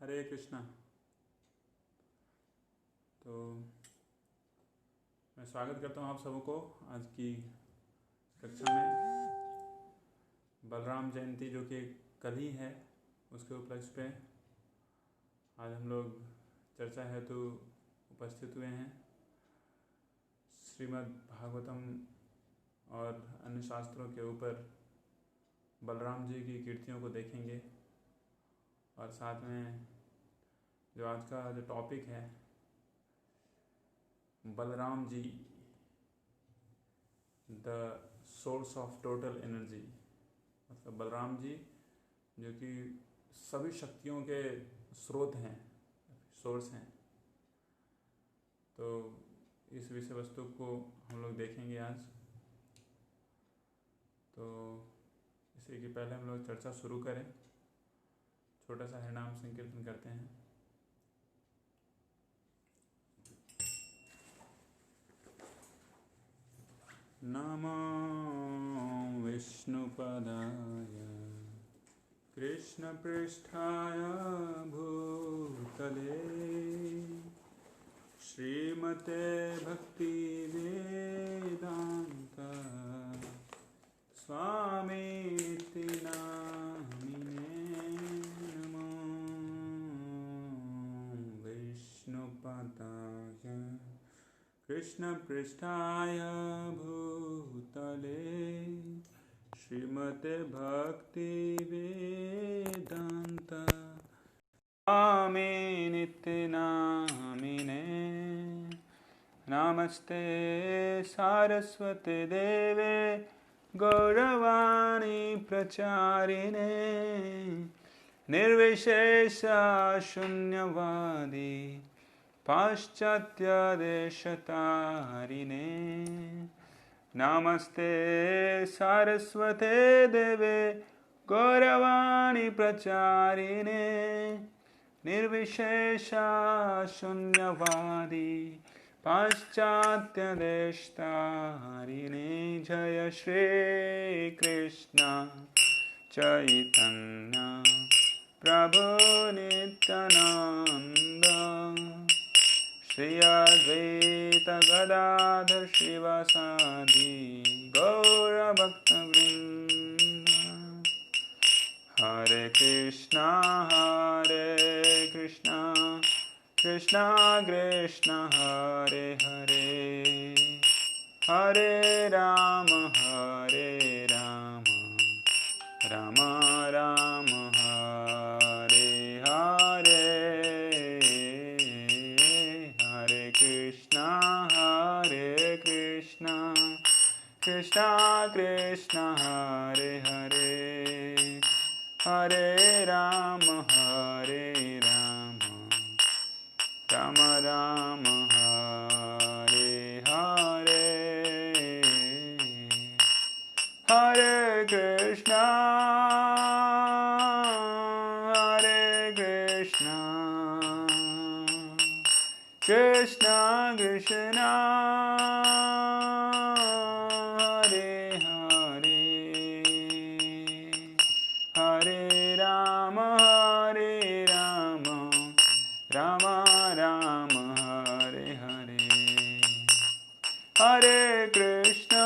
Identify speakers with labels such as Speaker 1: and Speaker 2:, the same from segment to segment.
Speaker 1: हरे कृष्णा। तो मैं स्वागत करता हूँ आप सबों को आज की कक्षा में। बलराम जयंती जो कि कल ही है, उसके उपलक्ष्य पे आज हम लोग चर्चा हेतु उपस्थित हुए हैं। श्रीमद् भागवतम और अन्य शास्त्रों के ऊपर बलराम जी की कीर्तियों को देखेंगे और साथ में जो आज का जो टॉपिक है Balram ji the source of total energy, मतलब बलराम जी जो कि सभी शक्तियों के स्रोत हैं, सोर्स हैं। तो इस विषय वस्तु को हम लोग देखेंगे आज। तो इसी के पहले हम लोग चर्चा शुरू करें, छोटा सा हरिनाम संकीर्तन करते हैं। नमो विष्णुपदाय कृष्णपृष्ठाय भूतले श्रीमते भक्तिवेदान्त स्वामीति नामिने। नमो विष्णुपदाय कृष्णपृष्ठाय भूतले श्रीमते भक्तिवेदान्त स्वामिनिति नामिने। नमस्ते सारस्वते देवे गौरवाणी प्रचारिणे निर्विशेष शून्यवादी पाश्चात्य देशतारिणे। नमस्ते सारस्वते देवे गौरवाणी प्रचारिणे निर्विशेष शून्यवादी पाश्चात्य देशतारिणे। जय श्री कृष्ण चैतन्य प्रभु नित्यानंद श्री अद्वैत गदाधर शिवासादि गौरभक्तवृंद। हरे कृष्णा कृष्णा कृष्णा हरे हरे, हरे राम राम राम हरे हरे। हरे कृष्णा कृष्णा कृष्णा हरे हरे, हरे राम राम राम हरे हरे। हरे कृष्णा कृष्णा कृष्णा हरे हरे, हरे राम राम राम हरे हरे। हरे कृष्णा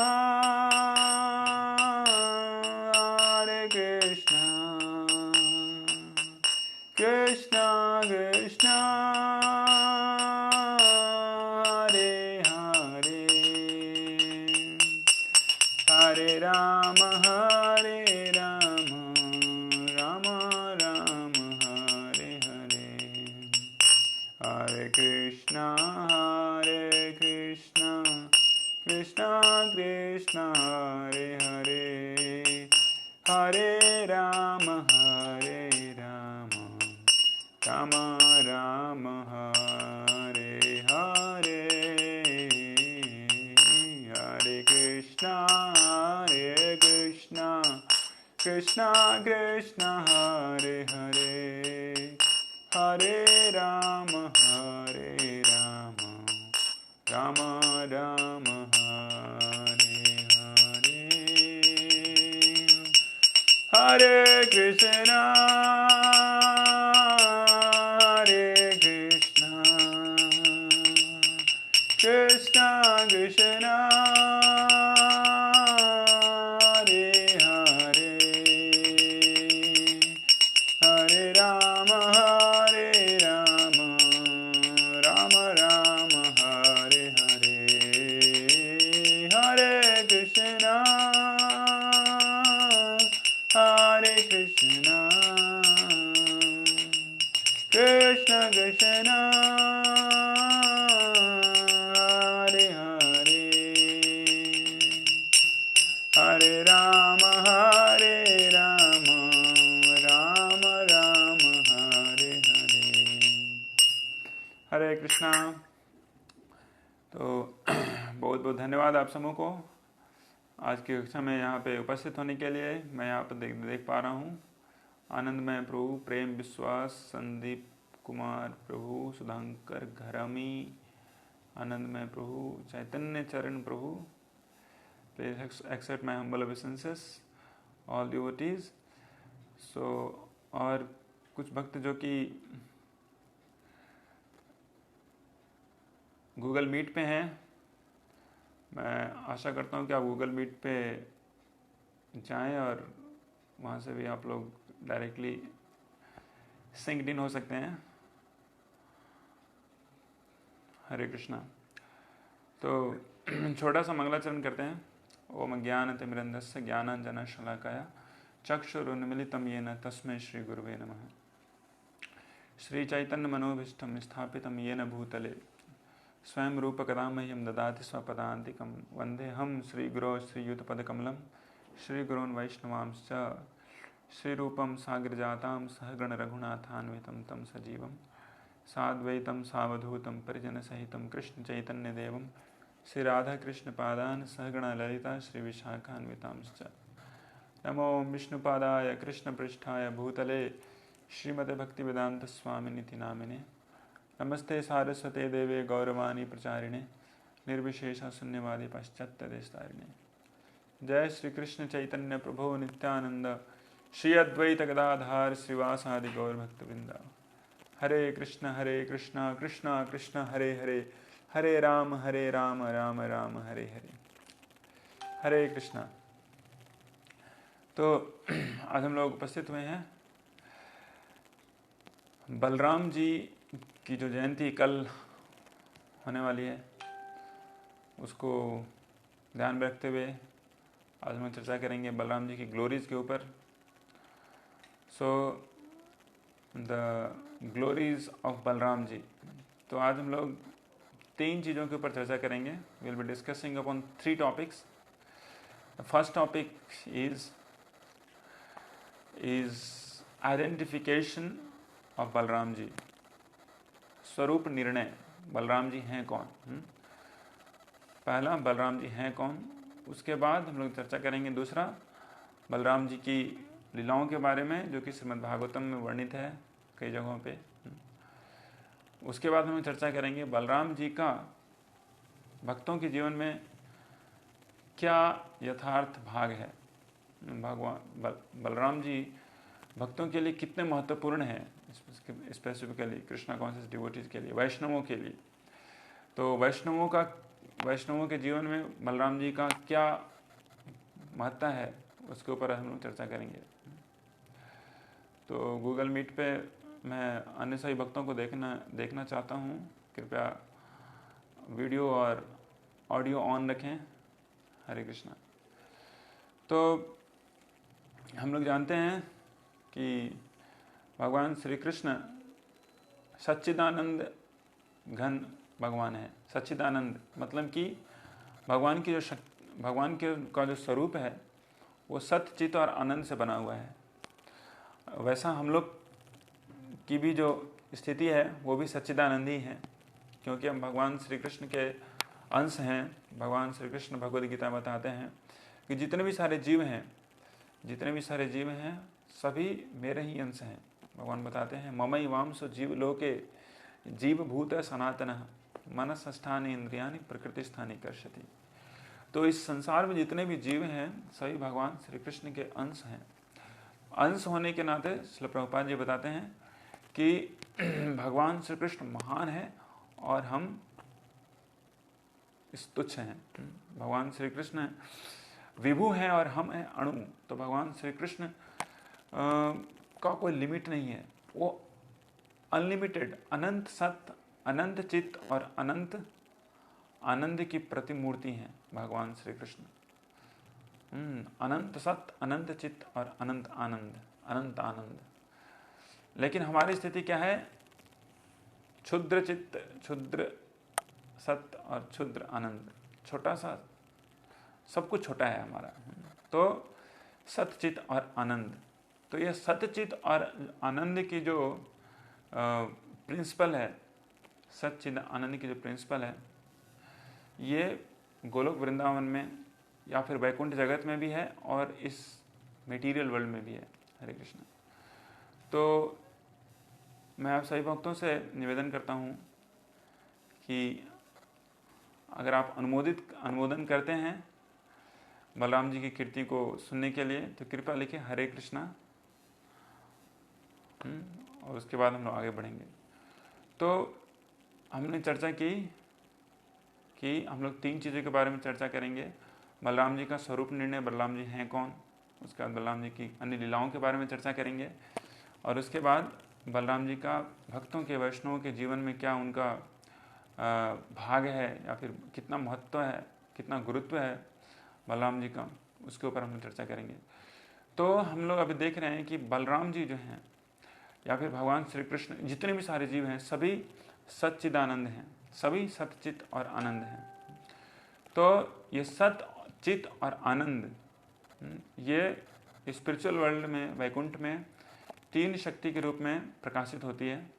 Speaker 1: कृष्णा कृष्णा हरे हरे, हरे राम राम राम हरे हरे। हरे कृष्णा कृष्णा कृष्णा हरे हरे, हरे राम राम राम हरे हरे। हरे कृष्णा कृष्णा कृष्णा हरे हरे, हरे राम राम राम हरे हरे। हरे कृष्णा कृष्ण कृष्ण हरे हरे, हरे राम राम राम हरे हरे। हरे कृष्णा। तो बहुत बहुत धन्यवाद आप समूह को आज की कक्षा में यहाँ पे उपस्थित होने के लिए। मैं यहाँ पर देख पा रहा हूँ आनंदमय प्रभु, प्रेम विश्वास, संदीप कुमार प्रभु, सुधांकर घरमी, आनंदमय Prabhu, Chaitanya Charan Prabhu, please accept my humble obeisances all devotees. So और कुछ भक्त जो कि गूगल मीट पे हैं, मैं आशा करता हूँ कि आप गूगल मीट पे जाएं और वहाँ से भी आप लोग डायरेक्टली सिंक्ड इन हो सकते हैं। हरे कृष्णा। तो छोटा सा मंगलाचरण करते हैं। ओम ज्ञानतिमिरन्धस्य ज्ञानाञ्जनशलाकया चक्षुरुन्मीलितं येन तस्मै श्री गुरुवे नमः। श्री चैतन्य मनोभीष्टं स्थापितं येन भूतले स्वयं रूप कदा मह्यं ददाति स्वपदान्तिकं। वन्देऽहं श्रीगुरो श्रीयुतपदकमलं श्रीगुरून् वैष्णवांश्च श्रीरूपं साग्रजातां सहगण रघुनाथान्वितं तं सजीवं साद्वैतं सावधूतं परिजनसहितं कृष्ण चैतन्यदेवं श्री राधा कृष्ण पादान सहगण ललिता श्री विशाखान्वितांश्च। नमो विष्णुपादाय कृष्ण पृष्ठाय भूतले श्रीमते भक्तिवेदांत स्वामिनिति नामिने। नमस्ते सारस्वते देवे गौरवाणी प्रचारिणे निर्विशेष शून्यवादी पाश्चात्यदेशतारिणे। जय श्री कृष्ण चैतन्य प्रभु नित्यानंद श्री अद्वैत गदाधार श्रीवासादि गौरभक्तवृंदा। हरे कृष्ण कृष्ण कृष्ण हरे हरे, हरे राम राम राम हरे हरे। हरे कृष्णा। तो आज हम लोग उपस्थित हुए हैं बलराम जी की जो जयंती कल होने वाली है उसको ध्यान में रखते हुए आज हम चर्चा करेंगे बलराम जी की ग्लोरीज के ऊपर। So the glories of Balram ji. तो आज हम लोग 3 चीज़ों के ऊपर चर्चा करेंगे। Will be discussing upon 3 topics. The first topic is identification of Balram ji, स्वरूप निर्णय। बलराम जी हैं कौन? पहला, बलराम जी हैं कौन। उसके बाद हम लोग चर्चा करेंगे दूसरा, बलराम जी की लीलाओं के बारे में जो कि श्रीमद् भागवतम में वर्णित है कई जगहों पे। उसके बाद हम चर्चा करेंगे बलराम जी का भक्तों के जीवन में क्या यथार्थ भाग है। भगवान बलराम जी भक्तों के लिए कितने महत्वपूर्ण हैं, स्पेसिफिकली कृष्णा कॉन्शियस डिवोटीज के लिए, वैष्णवों के लिए। तो वैष्णवों के जीवन में बलराम जी का क्या महत्ता है उसके ऊपर हम लोग चर्चा करेंगे। तो गूगल मीट पे मैं अन्य सभी भक्तों को देखना चाहता हूँ। कृपया वीडियो और ऑडियो ऑन रखें। हरे कृष्णा। तो हम लोग जानते हैं कि भगवान श्री कृष्ण सच्चिदानंद घन भगवान है। सच्चिदानंद मतलब कि भगवान का जो स्वरूप है वो सत्य, चित और आनंद से बना हुआ है। वैसा हम लोग की भी जो स्थिति है वो भी सच्चिदानंद ही है, क्योंकि हम भगवान श्री कृष्ण के अंश हैं। भगवान श्री कृष्ण भगवद गीता बताते हैं कि जितने भी सारे जीव हैं सभी मेरे ही अंश हैं। भगवान बताते हैं ममई वांसो जीव लोके जीव भूत सनातन मनस स्थानी इंद्रियानि प्रकृति स्थानी कर्षति। तो इस संसार में जितने भी जीव हैं सभी भगवान श्री कृष्ण के अंश हैं। अंश होने के नाते श्रील प्रभुपाद जी बताते हैं कि भगवान श्री कृष्ण महान है और हम तुच्छ हैं। भगवान श्री कृष्ण विभु हैं और हम हैं अणु। तो भगवान श्री कृष्ण का कोई लिमिट नहीं है, वो अनलिमिटेड, अनंत सत्य, अनंत चित्त और अनंत आनंद की प्रतिमूर्ति हैं भगवान श्री कृष्ण। अनंत सत्य, अनंत चित्त और अनंत आनंद। लेकिन हमारी स्थिति क्या है क्षुद्र चित्त, क्षुद्र सत्य और क्षुद्र आनंद, छोटा सा, सब कुछ छोटा है हमारा। तो सतचित और आनंद, तो ये सतचित और आनंद की जो प्रिंसिपल है, सच्चिद आनंद की जो प्रिंसिपल है, ये गोलोक वृंदावन में या फिर वैकुंठ जगत में भी है और इस मटेरियल वर्ल्ड में भी है। हरे कृष्ण। तो मैं आप सभी भक्तों से निवेदन करता हूँ कि अगर आप अनुमोदन करते हैं बलराम जी की कीर्ति को सुनने के लिए, तो कृपया लिखिए हरे कृष्णा, और उसके बाद हम लोग आगे बढ़ेंगे। तो हमने चर्चा की कि हम लोग 3 चीज़ों के बारे में चर्चा करेंगे। बलराम जी का स्वरूप निर्णय, बलराम जी हैं कौन, उसके बाद बलराम जी की अन्य लीलाओं के बारे में चर्चा करेंगे, और उसके बाद बलराम जी का भक्तों के, वैष्णवों के जीवन में क्या उनका भाग है या फिर कितना महत्व है, कितना गुरुत्व है बलराम जी का, उसके ऊपर हम चर्चा करेंगे। तो हम लोग अभी देख रहे हैं कि बलराम जी जो हैं या फिर भगवान श्री कृष्ण, जितने भी सारे जीव हैं सभी सच्चिदानंद हैं, सभी सतचित और आनंद हैं। तो ये सत, चित और आनंद, ये स्पिरिचुअल वर्ल्ड में, वैकुंठ में 3 शक्ति के रूप में प्रकाशित होती है।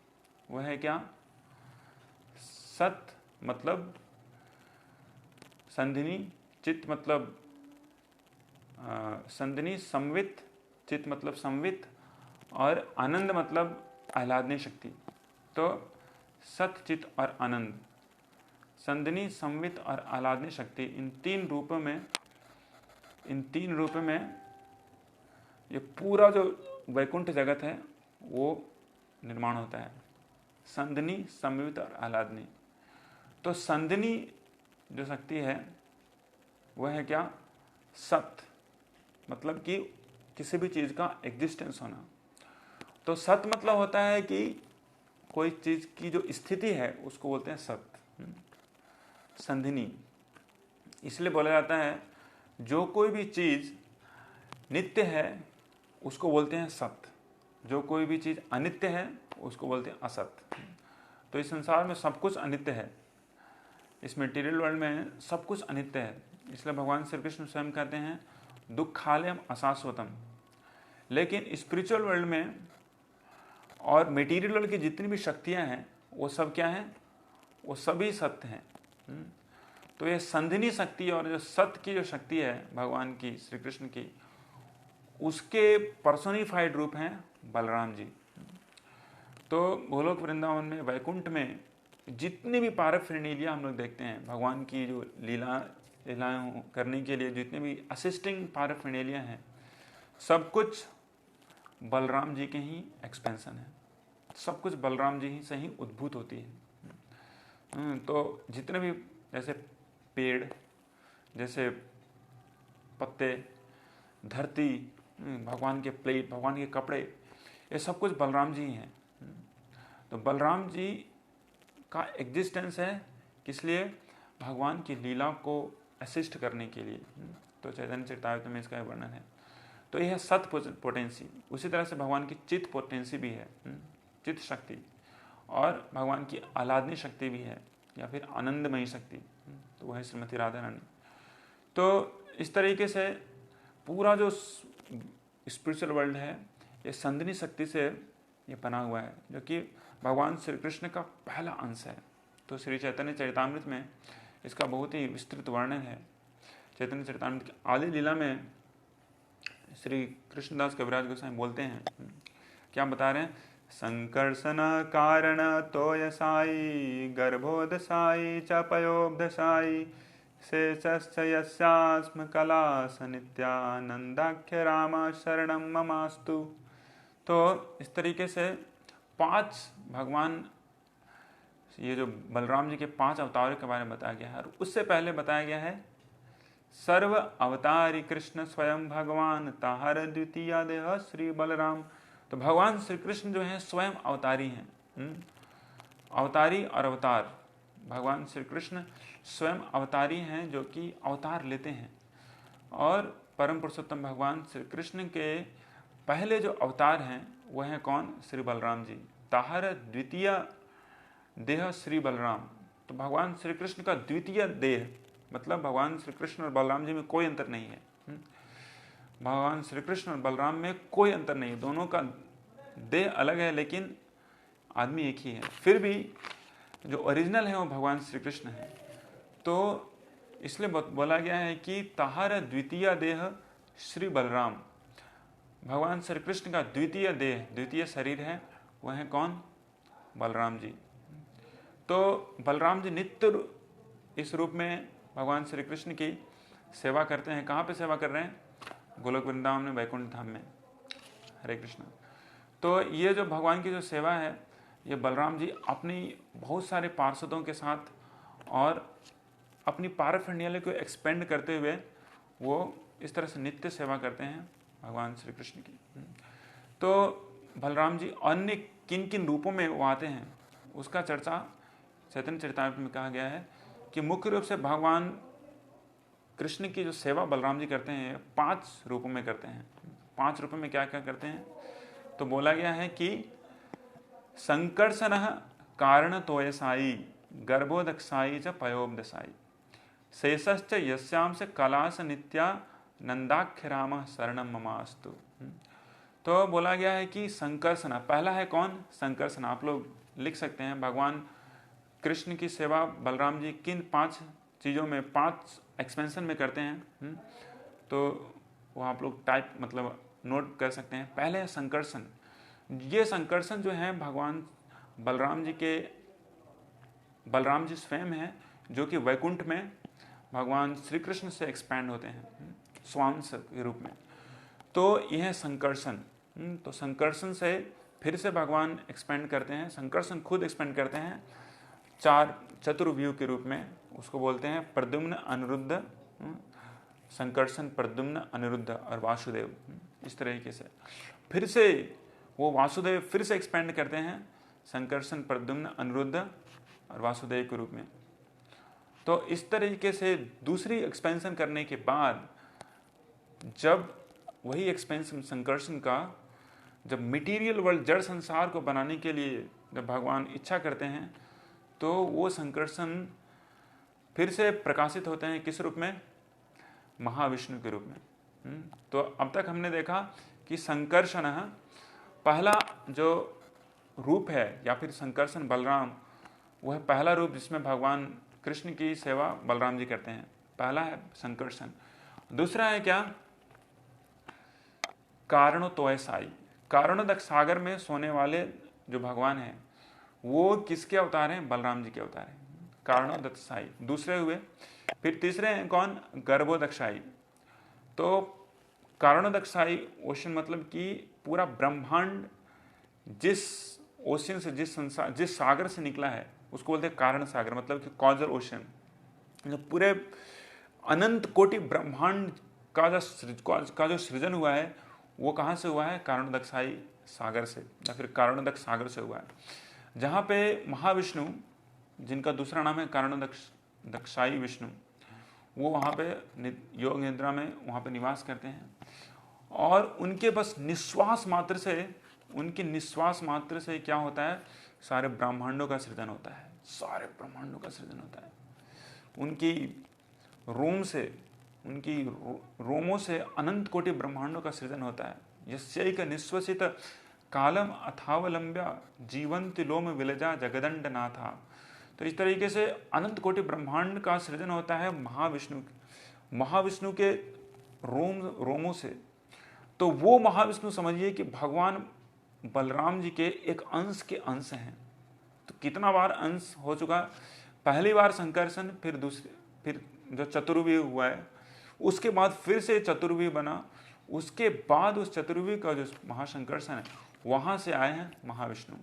Speaker 1: वह है क्या? सत मतलब संधिनी, चित मतलब संधिनी, संवित, चित मतलब संवित, और आनंद मतलब आह्लादनी शक्ति। तो सत, चित और आनंद, संधिनी, संवित और आह्लादनी शक्ति, इन 3 रूपों में ये पूरा जो वैकुंठ जगत है वो निर्माण होता है। संधिनी, संवित और आह्लादनी। तो संधिनी जो शक्ति है वह है क्या? सत, मतलब कि किसी भी चीज़ का एग्जिस्टेंस होना। तो सत मतलब होता है कि कोई चीज़ की जो स्थिति है उसको बोलते हैं सत। संधिनी इसलिए बोला जाता है जो कोई भी चीज़ नित्य है उसको बोलते हैं सत, जो कोई भी चीज़ अनित्य है उसको बोलते हैं असत। तो इस संसार में सब कुछ अनित्य है, इस मटेरियल वर्ल्ड में सब कुछ अनित्य है। इसलिए भगवान श्री कृष्ण स्वयं कहते हैं दुखालयम अशाश्वतम। लेकिन स्पिरिचुअल वर्ल्ड में और मटेरियल वर्ल्ड की जितनी भी शक्तियां हैं वो सब क्या हैं? वो सभी सत्य हैं। तो ये संधिनी शक्ति और जो सत्य की जो शक्ति है भगवान की, श्री कृष्ण की, उसके पर्सोनिफाइड रूप हैं बलराम जी। तो गोलोक वृंदावन में, वैकुंठ में जितनी भी पारफिरनीलिया हम लोग देखते हैं, भगवान की जो लीलाएं करने के लिए जितने भी असिस्टिंग पारफिरनीलिया हैं, सब कुछ बलराम जी के ही एक्सपेंशन है, सब कुछ बलराम जी ही से ही उद्भूत होती है। तो जितने भी जैसे पेड़, जैसे पत्ते, धरती, भगवान के प्लेट, भगवान के कपड़े, ये सब कुछ बलराम जी ही हैं। तो बलराम जी का एग्जिस्टेंस है किस लिए? भगवान की लीला को असिस्ट करने के लिए। तो चैतन्य चरितामृत में इसका वर्णन है। तो यह सत पोटेंसी, उसी तरह से भगवान की चित पोटेंसी भी है, चित शक्ति, और भगवान की आह्लादनी शक्ति भी है या फिर आनंदमयी शक्ति, तो वह है श्रीमती राधा रानी। तो इस तरीके से पूरा जो स्पिरिचुअल वर्ल्ड है ये संधिनी शक्ति से ये बना हुआ है, जो कि भगवान श्री कृष्ण का पहला अंश है। तो श्री चैतन्य चरितामृत में इसका बहुत ही विस्तृत वर्णन है। चैतन्य चरितामृत की आदि लीला में श्री कृष्णदास कविराज गोसाई बोलते हैं, क्या बता रहे हैं? संकर्षण कारण तोयसाई गर्भोदसाई च पयोब्धसाई शेषश्च यस्यास्म कला सनित्यानंदाख्य राम शरणं ममास्तु। तो इस तरीके से 5 भगवान, ये जो बलराम जी के 5 अवतारों के बारे में बताया गया है, और उससे पहले बताया गया है सर्व अवतारी कृष्ण स्वयं भगवान ताहर द्वितीय देह श्री बलराम। तो भगवान श्री कृष्ण जो हैं स्वयं अवतारी हैं। अवतारी और अवतार, भगवान श्री कृष्ण स्वयं अवतारी हैं जो कि अवतार लेते हैं। और परम पुरुषोत्तम भगवान श्री कृष्ण के पहले जो अवतार हैं वह हैं कौन? श्री बलराम जी। ताहर द्वितीय देह श्री बलराम। तो भगवान श्री कृष्ण का द्वितीय देह, मतलब भगवान श्री कृष्ण और बलराम जी में कोई अंतर नहीं है। भगवान श्री कृष्ण और बलराम में कोई अंतर नहीं है, दोनों का देह अलग है लेकिन आदमी एक ही है। फिर भी जो ओरिजिनल है वो भगवान श्री कृष्ण है। तो इसलिए बोला गया है कि ताहर द्वितीय देह श्री बलराम। भगवान श्री कृष्ण का द्वितीय देह, द्वितीय शरीर है, वह है कौन? बलराम जी। तो बलराम जी नित्य इस रूप में भगवान श्री कृष्ण की सेवा करते हैं। कहाँ पे सेवा कर रहे हैं? गोलोक वृंदावन में, वैकुंठ धाम में। हरे कृष्ण। तो ये जो भगवान की जो सेवा है, ये बलराम जी अपनी बहुत सारे पार्षदों के साथ और अपनी पारफर्नियल को एक्सपेंड करते हुए वो इस तरह से नित्य सेवा करते हैं भगवान श्री कृष्ण की। तो बलराम जी अन्य किन किन रूपों में वो आते हैं, उसका चर्चा चैतन्य चरितामृत में कहा गया है कि मुख्य रूप से भगवान कृष्ण की जो सेवा बलराम जी करते हैं 5 रूपों में करते हैं। 5 रूपों में क्या क्या करते हैं? तो बोला गया है कि संकर्षण कारण तोयसाई गर्भोदक्षाई च पयोबदसाई शेषश्च यस्याम से कलाश नित्या नंदाख्य राम शरणम ममास्तु। तो बोला गया है कि संकर्षण, पहला है कौन? संकर्षण। आप लोग लिख सकते हैं भगवान कृष्ण की सेवा बलराम जी किन 5 चीज़ों में, 5 एक्सपेंशन में करते हैं। तो वो आप लोग टाइप मतलब नोट कर सकते हैं। पहले है संकर्षण। ये संकर्षण जो है भगवान बलराम जी स्वयं है, जो कि वैकुंठ में भगवान श्री कृष्ण से एक्सपैंड होते हैं स्वांश के रूप में। तो यह है संकर्षण। तो संकर्षण से फिर से भगवान एक्सपेंड करते हैं, संकर्षण खुद एक्सपेंड करते हैं 4 चतुर्व्यूह के रूप में। उसको बोलते हैं प्रद्युम्न, अनिरुद्ध, संकर्षण, प्रद्युम्न, अनिरुद्ध और वासुदेव। इस तरीके से फिर से वो वासुदेव फिर से एक्सपेंड करते हैं संकर्षण, प्रद्युम्न, अनिरुद्ध और वासुदेव के रूप में। तो इस तरीके से दूसरी एक्सपेंशन करने के बाद जब वही एक्सपेंशन संकर्षण का जब मटेरियल वर्ल्ड, जड़ संसार को बनाने के लिए जब भगवान इच्छा करते हैं, तो वो संकर्षण फिर से प्रकाशित होते हैं किस रूप में? महाविष्णु के रूप में। तो अब तक हमने देखा कि संकर्षण पहला जो रूप है या फिर संकर्षण बलराम, वह पहला रूप जिसमें भगवान कृष्ण की सेवा बलराम जी करते हैं, पहला है संकर्षण। दूसरा है क्या? कारणोतोयसाई। कारणोदक सागर में सोने वाले जो भगवान हैं वो किसके अवतार हैं? बलराम जी के अवतार हैं, कारणोदकसाई। दूसरे हुए। फिर तीसरे हैं कौन? गर्भोदक्षाई। तो कारणोदक्षाई ओशन मतलब कि पूरा ब्रह्मांड जिस ओशन से, जिस सागर से निकला है उसको बोलते हैं कारण सागर, मतलब कि कॉजल ओशन। पूरे अनंत कोटि ब्रह्मांड का जो सृजन हुआ है वो कहाँ से हुआ है? कारणोदक्षाई सागर से या फिर कारणोदक सागर से हुआ है। जहाँ पे महाविष्णु, जिनका दूसरा नाम है कारणोदक्षाई विष्णु, वो वहाँ पे योग निद्रा में वहाँ पे निवास करते हैं और उनके बस निश्वास मात्र से, उनके निश्वास मात्र से क्या होता है? सारे ब्रह्मांडों का सृजन होता है, सारे ब्रह्मांडों का सृजन होता है। उनकी रोम से, उनकी रोमों से अनंत कोटि ब्रह्मांडों का सृजन होता है। यस्यैक निश्वसित कालम अथावलंब्या जीवंत लोम विलजा जगदंड नाथा। तो इस तरीके से अनंत कोटि ब्रह्मांड का सृजन होता है महाविष्णु के रोमों से। तो वो महाविष्णु समझिए कि भगवान बलराम जी के एक अंश के अंश हैं। तो कितना बार अंश हो चुका? पहली बार संकर्षण, फिर जो चतुर्व्यूह हुआ है उसके बाद फिर से चतुर्व्यूह बना, उसके बाद उस चतुर्व्यूह का जो महासंकर्षण है वहां से आए हैं महाविष्णु।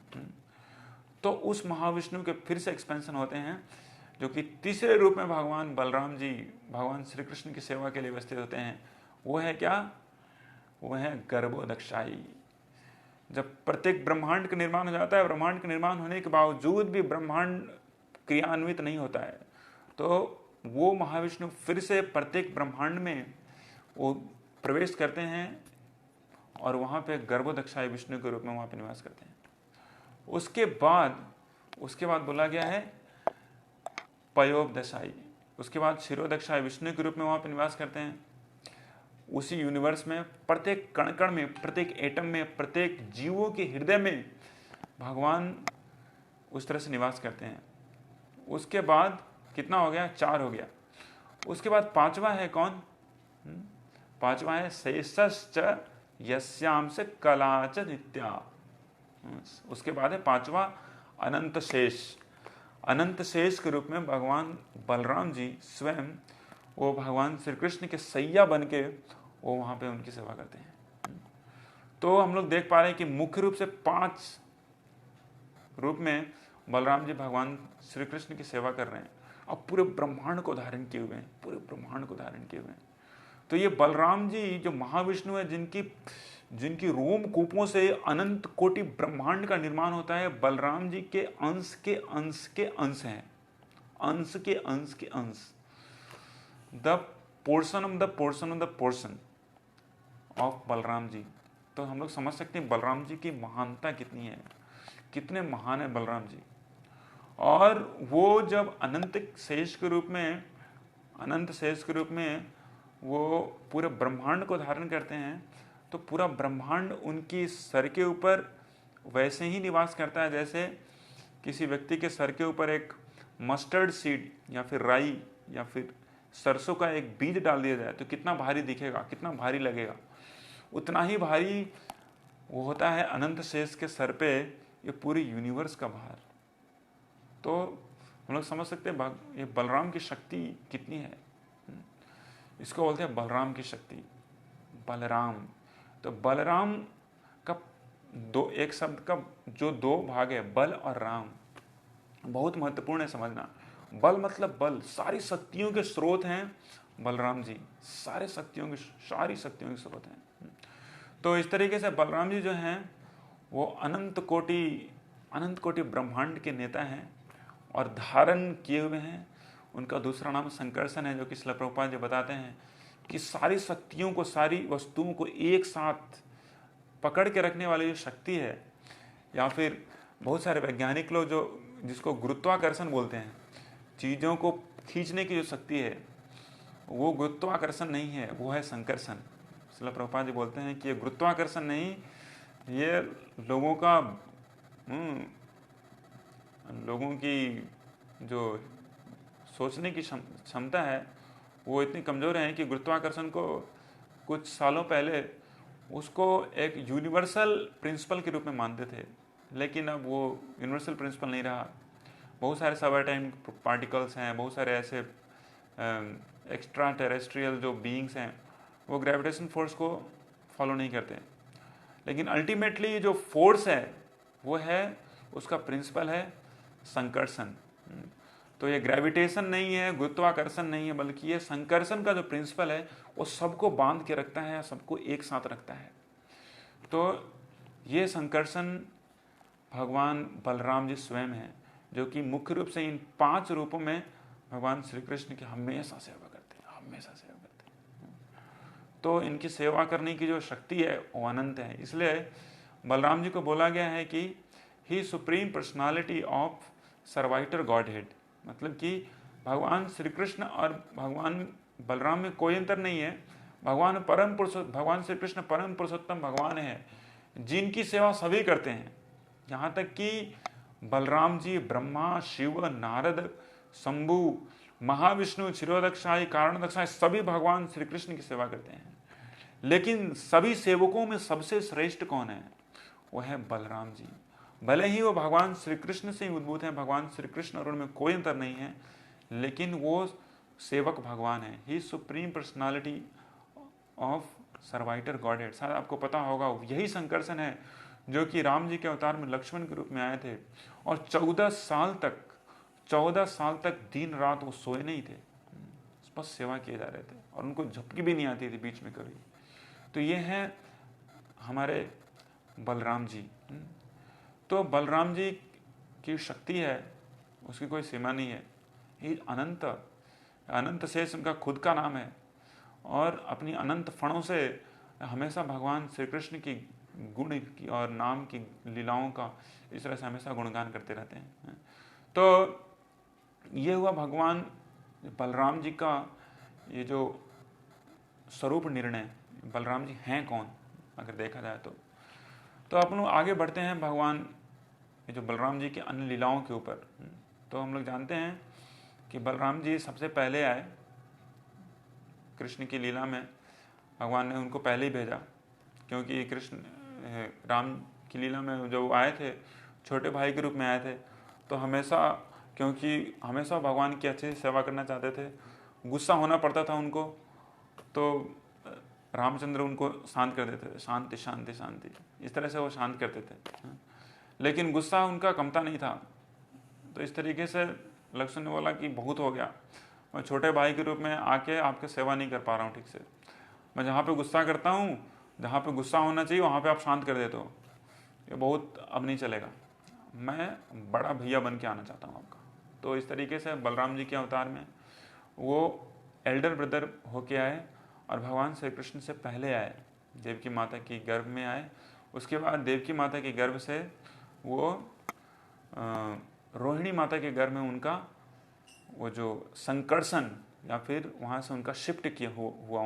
Speaker 1: तो उस महाविष्णु के फिर से एक्सपेंशन होते हैं, जो कि तीसरे रूप में भगवान बलराम जी भगवान श्री कृष्ण की सेवा के लिए व्यवस्थित होते हैं। वो है क्या? वो है गर्भोदक्षाई। जब प्रत्येक ब्रह्मांड का निर्माण हो जाता है, ब्रह्मांड का निर्माण होने के बावजूद भी ब्रह्मांड क्रियान्वित नहीं होता है, तो वो महाविष्णु फिर से प्रत्येक ब्रह्मांड में वो प्रवेश करते हैं और वहाँ पे गर्भोदक्षाई विष्णु के रूप में वहाँ पे निवास करते हैं। उसके बाद उसके बाद बोला गया है पयोपदशाई, उसके बाद शिरोदक्षाई विष्णु के रूप में वहाँ पर निवास करते हैं। उसी यूनिवर्स में प्रत्येक कण कण में, प्रत्येक एटम में, प्रत्येक जीवों के हृदय में भगवान उस तरह से निवास करते हैं। उसके बाद कितना हो गया? 4 हो गया। उसके बाद 5वां है कौन? 5वां है शेषश्च यस्याम से कलाच नित्या। उसके बाद है 5वां अनंत शेष। अनंत शेष के रूप में भगवान बलराम जी स्वयं वो भगवान श्री कृष्ण के सैया बन के वो वहाँ पे उनकी सेवा करते हैं। तो हम लोग देख पा रहे हैं कि मुख्य रूप से 5 रूप में बलराम जी भगवान श्री कृष्ण की सेवा कर रहे हैं और पूरे ब्रह्मांड को धारण किए हुए हैं, पूरे ब्रह्मांड को धारण किए हुए हैं। तो ये बलराम जी जो महाविष्णु है, जिनकी रोम कूपों से अनंत कोटि ब्रह्मांड का निर्माण होता है, बलराम जी के अंश के अंश के अंश हैं, अंश के अंश के अंश, the portion of the portion of the portion of Balram ji. तो हम लोग समझ सकते हैं बलराम जी की महानता कितनी है, कितने महान है बलराम जी। और वो जब अनंत शेष के रूप में वो पूरे ब्रह्मांड को धारण करते हैं, तो पूरा ब्रह्मांड उनकी सर के ऊपर वैसे ही निवास करता है जैसे किसी व्यक्ति के सर के ऊपर एक मस्टर्ड सीड या फिर राई या फिर सरसों का एक बीज डाल दिया जाए तो कितना भारी दिखेगा, कितना भारी लगेगा। उतना ही भारी वो होता है अनंत शेष के सर पे ये पूरी यूनिवर्स का भार। तो हम लोग समझ सकते हैं ये बलराम की शक्ति कितनी है। इसको बोलते हैं बलराम की शक्ति, बलराम। तो बलराम का एक शब्द का जो 2 भाग है, बल और राम, बहुत महत्वपूर्ण है समझना। बल मतलब बल, सारी शक्तियों के स्रोत हैं बलराम जी, सारी शक्तियों के स्रोत हैं। तो इस तरीके से बलराम जी जो हैं वो अनंत कोटि ब्रह्मांड के नेता हैं और धारण किए हुए हैं। उनका दूसरा नाम संकर्षण है, जो कि श्रील प्रभुपाद जी बताते हैं कि सारी शक्तियों को, सारी वस्तुओं को एक साथ पकड़ के रखने वाली जो शक्ति है, या फिर बहुत सारे वैज्ञानिक लोग जिसको गुरुत्वाकर्षण बोलते हैं, चीज़ों को खींचने की जो शक्ति है वो गुरुत्वाकर्षण नहीं है, वो है संकर्षण। श्रील प्रभुपाद जी बोलते हैं कि ये गुरुत्वाकर्षण नहीं, ये लोगों की जो सोचने की क्षमता है वो इतनी कमज़ोर है कि गुरुत्वाकर्षण को कुछ सालों पहले उसको एक यूनिवर्सल प्रिंसिपल के रूप में मानते थे, लेकिन अब वो यूनिवर्सल प्रिंसिपल नहीं रहा। बहुत सारे सब एटॉमिक पार्टिकल्स हैं, बहुत सारे ऐसे एक्स्ट्रा टेरेस्ट्रियल जो बीइंग्स हैं वो ग्रेविटेशन फोर्स को फॉलो नहीं करते, लेकिन अल्टीमेटली जो फोर्स है वो है, उसका प्रिंसिपल है संकर्षण। तो ये ग्रेविटेशन नहीं है, गुरुत्वाकर्षण नहीं है, बल्कि ये संकर्षण का जो प्रिंसिपल है वो सबको बांध के रखता है, सबको एक साथ रखता है। तो ये संकर्षण भगवान बलराम जी स्वयं हैं, जो कि मुख्य रूप से इन 5 रूपों में भगवान श्री कृष्ण की हमेशा सेवा करते हैं, हमेशा सेवा करते हैं। तो इनकी सेवा करने की जो शक्ति है वो अनंत है। इसलिए बलराम जी को बोला गया है कि he supreme personality of servitor godhead, मतलब कि भगवान श्री कृष्ण और भगवान बलराम में कोई अंतर नहीं है। भगवान श्री कृष्ण परम पुरुषोत्तम भगवान है जिनकी सेवा सभी करते हैं। यहाँ तक कि बलराम जी ब्रह्मा, शिव, नारद, शंभु, महाविष्णु, क्षीरोदक्षाई, कारणदक्षाई सभी भगवान श्री कृष्ण की सेवा करते हैं। लेकिन सभी सेवकों में सबसे श्रेष्ठ कौन है? वो है बलराम जी। भले ही वो भगवान श्री कृष्ण से ही उद्भूत हैं, भगवान श्री कृष्ण और उनमें कोई अंतर नहीं है, लेकिन वो सेवक भगवान है। ही सुप्रीम पर्सनालिटी ऑफ सर्वाइटर गॉडहेड। शायद आपको पता होगा यही संकर्षण है जो कि राम जी के अवतार में लक्ष्मण के रूप में आए थे और 14 साल तक दिन रात वो सोए नहीं थे, बस सेवा किए जा रहे थे और उनको झपकी भी नहीं आती थी बीच में कभी। तो ये हैं हमारे बलराम जी। तो बलराम जी की शक्ति है, उसकी कोई सीमा नहीं है। ये अनंत शेष उनका खुद का नाम है और अपनी अनंत फणों से हमेशा भगवान श्री कृष्ण की गुण की और नाम की लीलाओं का इस तरह से हमेशा गुणगान करते रहते हैं। तो ये हुआ भगवान बलराम जी का ये जो स्वरूप निर्णय। बलराम जी हैं कौन अगर देखा जाए तो अपन लोग आगे बढ़ते हैं भगवान ये जो बलराम जी के अन्य लीलाओं के ऊपर। तो हम लोग जानते हैं कि बलराम जी सबसे पहले आए कृष्ण की लीला में। भगवान ने उनको पहले ही भेजा, क्योंकि कृष्ण राम की लीला में जो आए थे छोटे भाई के रूप में आए थे, तो हमेशा क्योंकि हमेशा भगवान की अच्छे से सेवा करना चाहते थे, गुस्सा होना पड़ता था उनको, तो रामचंद्र उनको शांत कर देते थे, शांति शांति शांति, इस तरह से वो शांत करते थे। लेकिन गुस्सा उनका कमता नहीं था। तो इस तरीके से लक्ष्मण ने बोला कि बहुत हो गया, मैं छोटे भाई के रूप में आके आपके सेवा नहीं कर पा रहा हूँ ठीक से। मैं जहाँ पे गुस्सा करता हूँ, जहाँ पे गुस्सा होना चाहिए वहाँ पे आप शांत कर देते हो, ये बहुत अब नहीं चलेगा, मैं बड़ा भैया बन के आना चाहता हूँ आपका। तो इस तरीके से बलराम जी के अवतार में वो एल्डर ब्रदर होके आए और भगवान श्री कृष्ण से पहले आए, देवकी माता की गर्भ में आए। उसके बाद देवकी माता के गर्भ से वो रोहिणी माता के गर्भ में उनका वो जो संकर्षण या फिर वहाँ से उनका शिफ्ट किया हुआ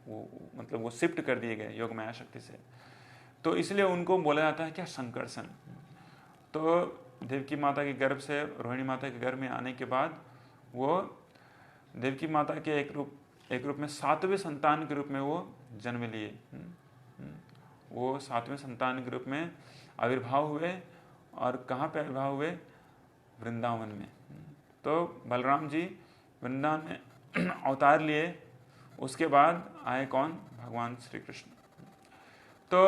Speaker 1: वो मतलब वो शिफ्ट कर दिए गए योग माया शक्ति से, तो इसलिए उनको बोला जाता है क्या, संकर्षण। तो देवकी माता के गर्भ से रोहिणी माता के गर्भ में आने के बाद वो देवकी माता के एक रूप में 7वें संतान के रूप में वो जन्म लिए। वो 7वें संतान के रूप में आविर्भाव हुए। और कहाँ पे आविर्भाव हुए, वृंदावन में। तो बलराम जी वृंदावन में अवतार लिए। उसके बाद आए कौन, भगवान श्री कृष्ण। तो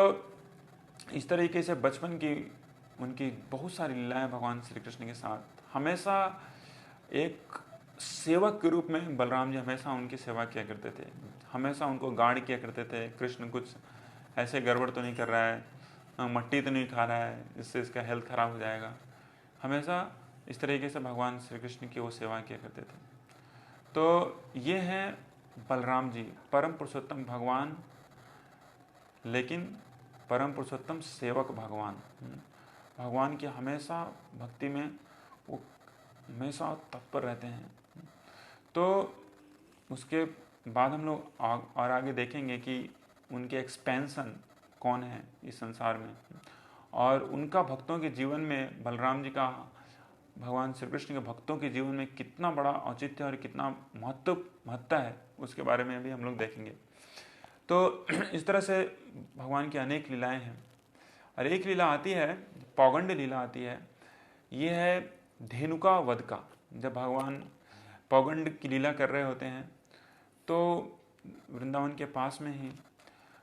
Speaker 1: इस तरीके से बचपन की उनकी बहुत सारी लीलाएं भगवान श्री कृष्ण के साथ। हमेशा एक सेवक के रूप में बलराम जी हमेशा उनकी सेवा किया करते थे, हमेशा उनको गार्ड किया करते थे। कृष्ण कुछ ऐसे गड़बड़ तो नहीं कर रहा है, मट्टी तो नहीं खा रहा है जिससे इसका हेल्थ खराब हो जाएगा। हमेशा इस तरीके से भगवान श्री कृष्ण की वो सेवा किया करते थे। तो ये हैं बलराम जी, परम पुरुषोत्तम भगवान, लेकिन परम पुरुषोत्तम सेवक भगवान। भगवान की हमेशा भक्ति में वो हमेशा तत्पर रहते हैं। तो उसके बाद हम लोग और आगे देखेंगे कि उनके एक्सपेंशन कौन है इस संसार में, और उनका भक्तों के जीवन में, बलराम जी का भगवान श्री कृष्ण के भक्तों के जीवन में कितना बड़ा औचित्य और कितना महत्ता है, उसके बारे में भी हम लोग देखेंगे। तो इस तरह से भगवान की अनेक लीलाएं हैं। और एक लीला आती है, पौगंड लीला आती है। ये है धेनुका वध का। जब भगवान पौगंड की लीला कर रहे होते हैं तो वृंदावन के पास में ही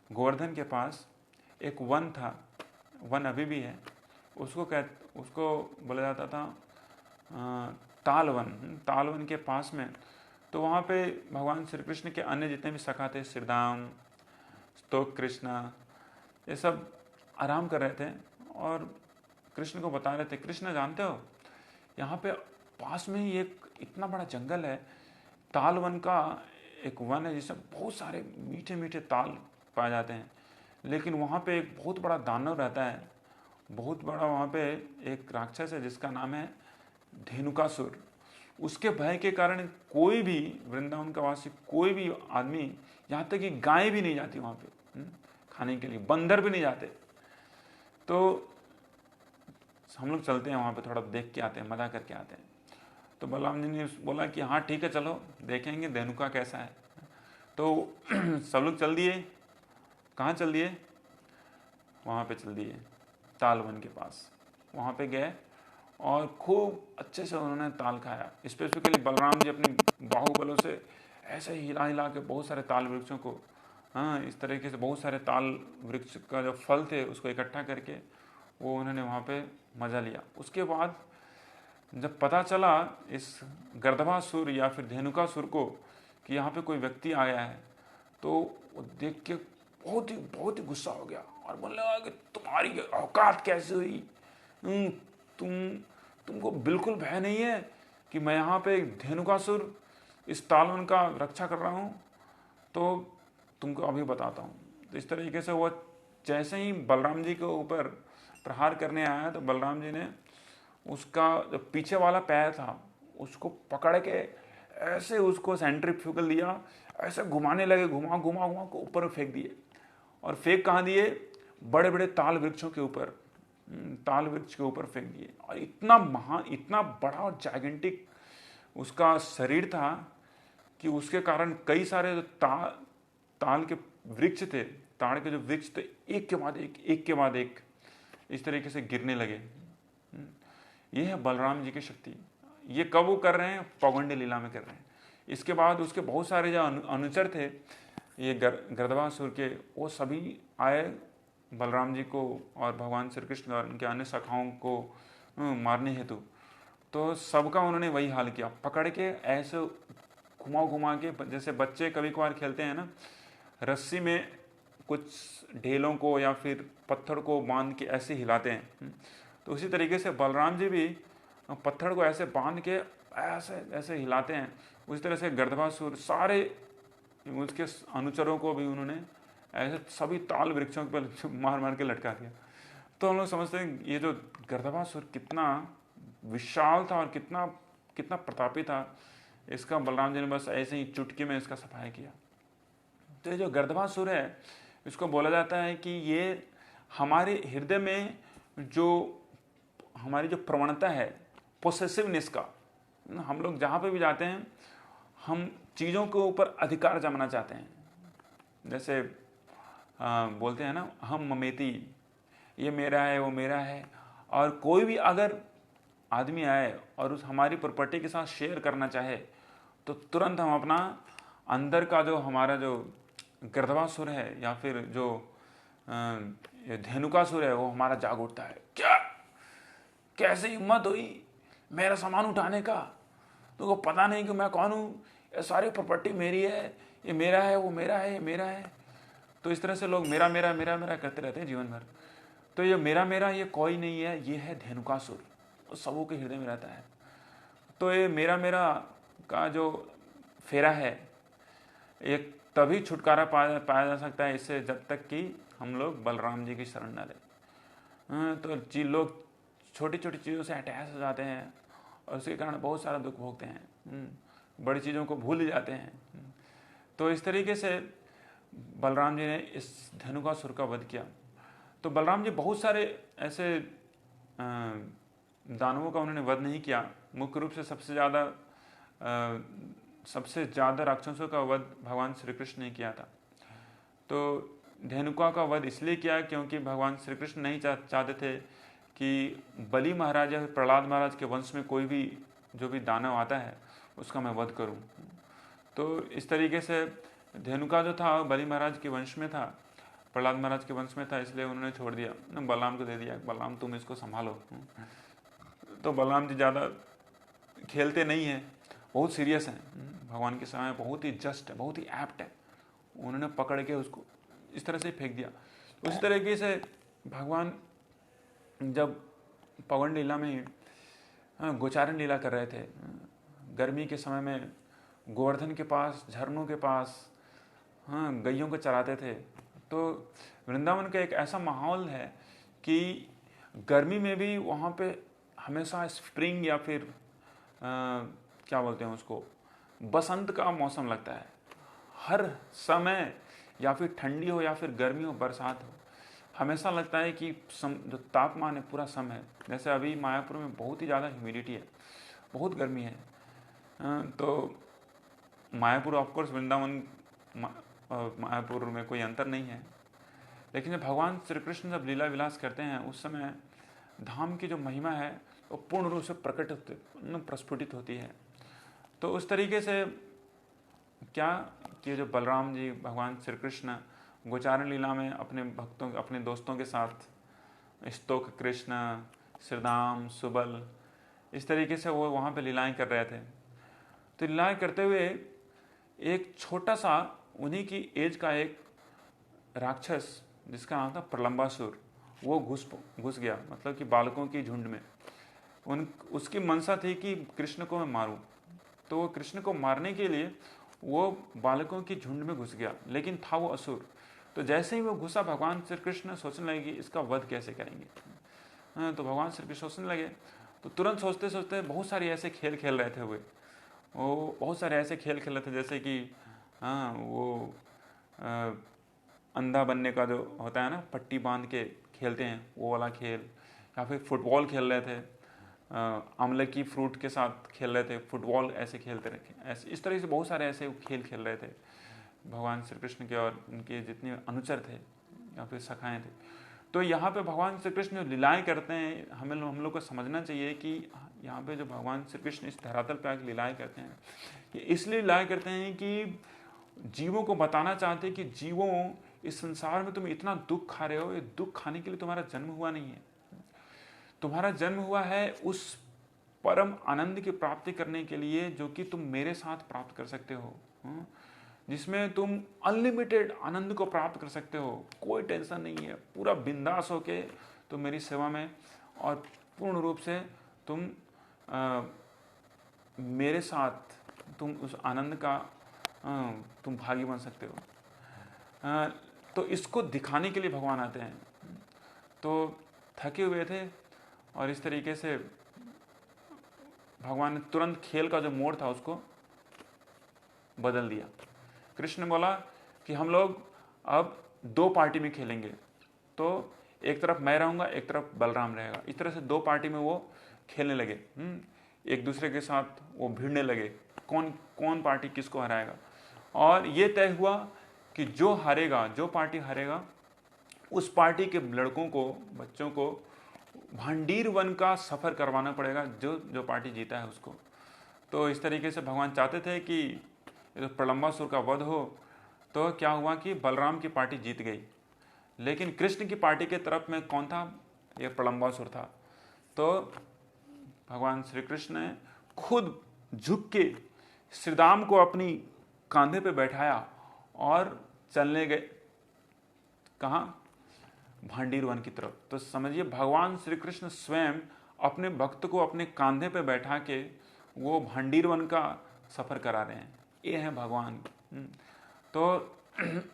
Speaker 1: गोवर्धन के पास एक वन था, वन अभी भी है, उसको बोला जाता था तालवन। तालवन के पास में, तो वहाँ पे भगवान श्री कृष्ण के अन्य जितने भी सखा थे, श्रीदाम, स्तोक कृष्णा, ये सब आराम कर रहे थे और कृष्ण को बता रहे थे, कृष्ण जानते हो यहाँ पे पास में ही एक इतना बड़ा जंगल है, तालवन का एक वन है जिसमें बहुत सारे मीठे मीठे ताल पाए जाते हैं, लेकिन वहाँ पे एक बहुत बड़ा दानव रहता है, बहुत बड़ा। वहाँ पे एक राक्षस है जिसका नाम है धेनुकासुर। उसके भय के कारण कोई भी वृंदावन का वासी, कोई भी आदमी, यहाँ तक कि गाय भी नहीं जाती वहाँ पे खाने के लिए, बंदर भी नहीं जाते। तो हम लोग चलते हैं वहाँ पे, थोड़ा देख के आते हैं, मजा करके आते हैं। तो बलराम जी ने बोला कि हाँ ठीक है, चलो देखेंगे धेनुका कैसा है। तो सब लोग चल दिए। कहाँ चल दिए, वहाँ पे चल दिए तालवन के पास। वहाँ पे गए और खूब अच्छे से उन्होंने ताल खाया। स्पेसिफिकली बलराम जी अपने बाहुबलों से ऐसे हिला हिला के बहुत सारे ताल वृक्षों को, हाँ, इस तरीके से बहुत सारे ताल वृक्ष का जो फल थे उसको इकट्ठा करके वो उन्होंने वहाँ पे मज़ा लिया। उसके बाद जब पता चला इस गर्दभासुर या फिर धेनुकासुर को कि यहाँ पे कोई व्यक्ति आया है, तो वो देख के बहुत ही गुस्सा हो गया और बोलने लगा कि तुम्हारी औकात कैसे हुई, तुमको बिल्कुल भय नहीं है कि मैं यहाँ पे धेनुकासुर इस तालवन का रक्षा कर रहा हूँ, तो तुमको अभी बताता हूँ। तो इस तरीके से वो जैसे ही बलराम जी के ऊपर प्रहार करने आया तो बलराम जी ने उसका जो पीछे वाला पैर था उसको पकड़ के ऐसे उसको सेंट्रीफ्यूगल दिया, ऐसे घुमाने लगे, घुमा घुमा घुमा को ऊपर फेंक दिए। और फेंक कहाँ दिए? बड़े बड़े ताल वृक्षों के ऊपर, ताल वृक्ष के ऊपर फेंक दिए। और इतना महान, इतना बड़ा और जाइगेंटिक उसका शरीर था कि उसके कारण कई सारे जो ताल के वृक्ष थे, ताड़ के जो वृक्ष थे, एक के बाद एक इस तरीके से गिरने लगे। ये है बलराम जी की शक्ति। ये कब वो कर रहे हैं? पौगंड लीला में कर रहे हैं। इसके बाद उसके बहुत सारे जो अनुचर थे ये गर्दभासुर के, वो सभी आए बलराम जी को और भगवान श्री कृष्ण और उनके अन्य शाखाओं को मारने हेतु। तो सबका उन्होंने वही हाल किया, पकड़ के ऐसे घुमा घुमा के, जैसे बच्चे कभी कभार खेलते हैं ना, रस्सी में कुछ ढेलों को या फिर पत्थर को बांध के ऐसे हिलाते हैं। तो उसी तरीके से बलराम जी भी पत्थर को ऐसे बांध के ऐसे ऐसे हिलाते हैं। उसी तरह से गर्दभासुर सारे उसके अनुचरों को भी उन्होंने ऐसे सभी ताल वृक्षों पर मार मार के लटका दिया। तो हम लोग समझते हैं ये जो गर्दभासुर कितना विशाल था और कितना कितना प्रतापी था, इसका बलराम जी ने बस ऐसे ही चुटकी में इसका सफाया किया। तो ये जो गर्दभासुर है, इसको बोला जाता है कि ये हमारे हृदय में जो हमारी जो प्रवणता है पोसेसिवनेस का, हम लोग जहाँ पे भी जाते हैं हम चीज़ों के ऊपर अधिकार जमाना चाहते हैं। जैसे बोलते हैं ना, हम ममेती, ये मेरा है वो मेरा है। और कोई भी अगर आदमी आए और उस हमारी प्रॉपर्टी के साथ शेयर करना चाहे तो तुरंत हम अपना अंदर का जो हमारा जो गर्दभासुर है या फिर जो धेनुकासुर है वो हमारा जाग उठता है। क्या, कैसे हिम्मत हुई मेरा सामान उठाने का? तुमको पता नहीं कि मैं कौन हूँ? ये सारी प्रॉपर्टी मेरी है, ये मेरा है वो मेरा है, ये मेरा है। तो इस तरह से लोग मेरा मेरा मेरा मेरा करते रहते हैं जीवन भर। तो ये मेरा मेरा ये कोई नहीं है, ये है धेनुकासुर, तो सबों के हृदय में रहता है। तो ये मेरा मेरा का जो फेरा है, एक तभी छुटकारा पाया जा सकता है इससे, जब तक कि हम लोग बलराम जी की शरण न लें। तो लोग छोटी छोटी चीज़ों से अटैच हो जाते हैं और उसके कारण बहुत सारा दुख भोगते हैं, बड़ी चीज़ों को भूल जाते हैं। तो इस तरीके से बलराम जी ने इस धेनुकासुर का वध किया। तो बलराम जी बहुत सारे ऐसे दानवों का उन्होंने वध नहीं किया। मुख्य रूप से सबसे ज़्यादा राक्षसों का वध भगवान श्री कृष्ण ने किया था। तो धेनुका का वध इसलिए किया क्योंकि भगवान श्री कृष्ण नहीं चाहते थे कि बलि महाराज या प्रहलाद महाराज के वंश में कोई भी जो भी दानव आता है उसका मैं वध करूं। तो इस तरीके से धेनुका जो था बलि महाराज के वंश में था, प्रहलाद महाराज के वंश में था, इसलिए उन्होंने छोड़ दिया, बलराम को दे दिया, बलराम तुम इसको संभालो। तो बलराम जी ज़्यादा खेलते नहीं हैं, बहुत सीरियस हैं, भगवान के समय बहुत ही जस्ट है, बहुत ही एप्ट है। उन्होंने पकड़ के उसको इस तरह से फेंक दिया। उसी तरीके से भगवान जब पौगंड लीला में गोचारण लीला कर रहे थे, गर्मी के समय में गोवर्धन के पास, झरनों के पास गैयों को चराते थे। तो वृंदावन का एक ऐसा माहौल है कि गर्मी में भी वहाँ पे हमेशा स्प्रिंग या फिर क्या बोलते हैं उसको, बसंत का मौसम लगता है। हर समय, या फिर ठंडी हो या फिर गर्मी हो, बरसात हो, हमेशा लगता है कि जो तापमान है पूरा सम है। जैसे अभी मायापुर में बहुत ही ज़्यादा ह्यूमिडिटी है, बहुत गर्मी है। तो मायापुर ऑफकोर्स वृंदावन मायापुर में कोई अंतर नहीं है, लेकिन जब भगवान श्री कृष्ण जब लीला विलास करते हैं उस समय धाम की जो महिमा है वो पूर्ण रूप से प्रस्फुटित होती है। तो उस तरीके से क्या कि जो बलराम जी भगवान श्री कृष्ण गोचारण लीला में अपने भक्तों, अपने दोस्तों के साथ, स्तोक कृष्ण, श्रीदाम, सुबल, इस तरीके से वो वहाँ पे लीलाएं कर रहे थे। तो लीलाएं करते हुए एक छोटा सा उन्हीं की एज का एक राक्षस जिसका नाम था प्रलंबासुर, वो घुस गया, मतलब कि बालकों की झुंड में। उसकी मनसा थी कि कृष्ण को मैं मारूं। तो वो कृष्ण को मारने के लिए वो बालकों की झुंड में घुस गया, लेकिन था वो असुर। तो जैसे ही वो गुस्सा, भगवान श्री कृष्ण सोचने लगे कि इसका वध कैसे करेंगे। तो भगवान श्री कृष्ण सोचने लगे, तो तुरंत सोचते सोचते बहुत सारे ऐसे खेल खेल रहे थे। वो बहुत सारे ऐसे खेल खेल रहे थे, जैसे कि वो अंधा बनने का जो होता है ना, पट्टी बांध के खेलते हैं वो वाला खेल, या फिर फुटबॉल खेल रहे थे, आंवले की फ्रूट के साथ खेल रहे थे, फुटबॉल ऐसे खेलते रखे, ऐसे इस तरह से बहुत सारे ऐसे खेल खेल रहे थे भगवान श्री कृष्ण के और उनके जितने अनुचर थे या फिर सखाएं थे। तो यहाँ पे भगवान श्री कृष्ण जो लीलाएं करते हैं, हम लोग को समझना चाहिए कि यहाँ पे जो भगवान श्री कृष्ण इस धरातल पे आकर लीलाएं करते हैं, ये इसलिए लीलाएं करते हैं कि जीवों को बताना चाहते हैं कि जीवों, इस संसार में तुम इतना दुख खा रहे हो, ये दुख खाने के लिए तुम्हारा जन्म हुआ नहीं है। तुम्हारा जन्म हुआ है उस परम आनंद की प्राप्ति करने के लिए जो कि तुम मेरे साथ प्राप्त कर सकते हो, जिसमें तुम अनलिमिटेड आनंद को प्राप्त कर सकते हो। कोई टेंशन नहीं है, पूरा बिंदास होके तुम मेरी सेवा में और पूर्ण रूप से तुम मेरे साथ तुम उस आनंद का तुम भागी बन सकते हो। तो इसको दिखाने के लिए भगवान आते हैं। तो थके हुए थे और इस तरीके से भगवान ने तुरंत खेल का जो मोड़ था उसको बदल दिया। कृष्ण ने बोला कि हम लोग अब 2 पार्टी में खेलेंगे, तो एक तरफ मैं रहूंगा, एक तरफ बलराम रहेगा। इस तरह से 2 पार्टी में वो खेलने लगे, एक दूसरे के साथ वो भिड़ने लगे, कौन पार्टी किसको हराएगा। और ये तय हुआ कि जो हारेगा, जो पार्टी हारेगा, उस पार्टी के लड़कों को, बच्चों को भांडीर वन का सफर करवाना पड़ेगा, जो पार्टी जीता है उसको। तो इस तरीके से भगवान चाहते थे कि तो प्रलंबासुर का वध हो। तो क्या हुआ कि बलराम की पार्टी जीत गई, लेकिन कृष्ण की पार्टी के तरफ में कौन था? ये प्रलंबासुर था। तो भगवान श्री कृष्ण ने खुद झुक के श्रीराम को अपनी कांधे पे बैठाया और चलने गए कहाँ? भांडीर वन की तरफ। तो समझिए भगवान श्री कृष्ण स्वयं अपने भक्त को अपने कांधे पे बैठा के वो भांडीर वन का सफर करा रहे हैं। ये है भगवान। तो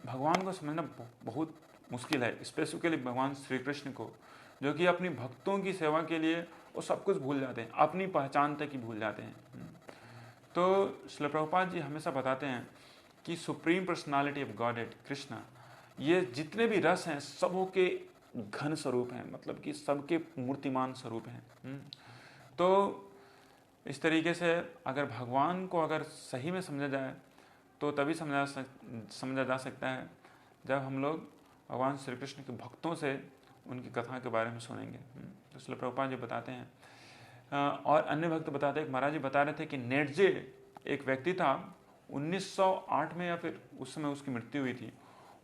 Speaker 1: भगवान को समझना बहुत मुश्किल है, स्पेसिफिकली भगवान श्री कृष्ण को, जो कि अपनी भक्तों की सेवा के लिए वो सब कुछ भूल जाते हैं, अपनी पहचान तक ही भूल जाते हैं। तो श्रील प्रभुपाद जी हमेशा बताते हैं कि supreme personality of godhead Krishna, ये जितने भी रस हैं सबों के घन स्वरूप हैं, मतलब कि सबके मूर्तिमान स्वरूप हैं। तो इस तरीके से अगर भगवान को अगर सही में समझा जाए तो तभी समझा जा सकता है जब हम लोग भगवान श्री कृष्ण के भक्तों से उनकी कथा के बारे में सुनेंगे। तो श्रील प्रभुपाद जी बताते हैं और अन्य भक्त बताते हैं, महाराज जी बता रहे थे कि नेटजे एक व्यक्ति था, 1908 में या फिर उस समय उसकी मृत्यु हुई थी।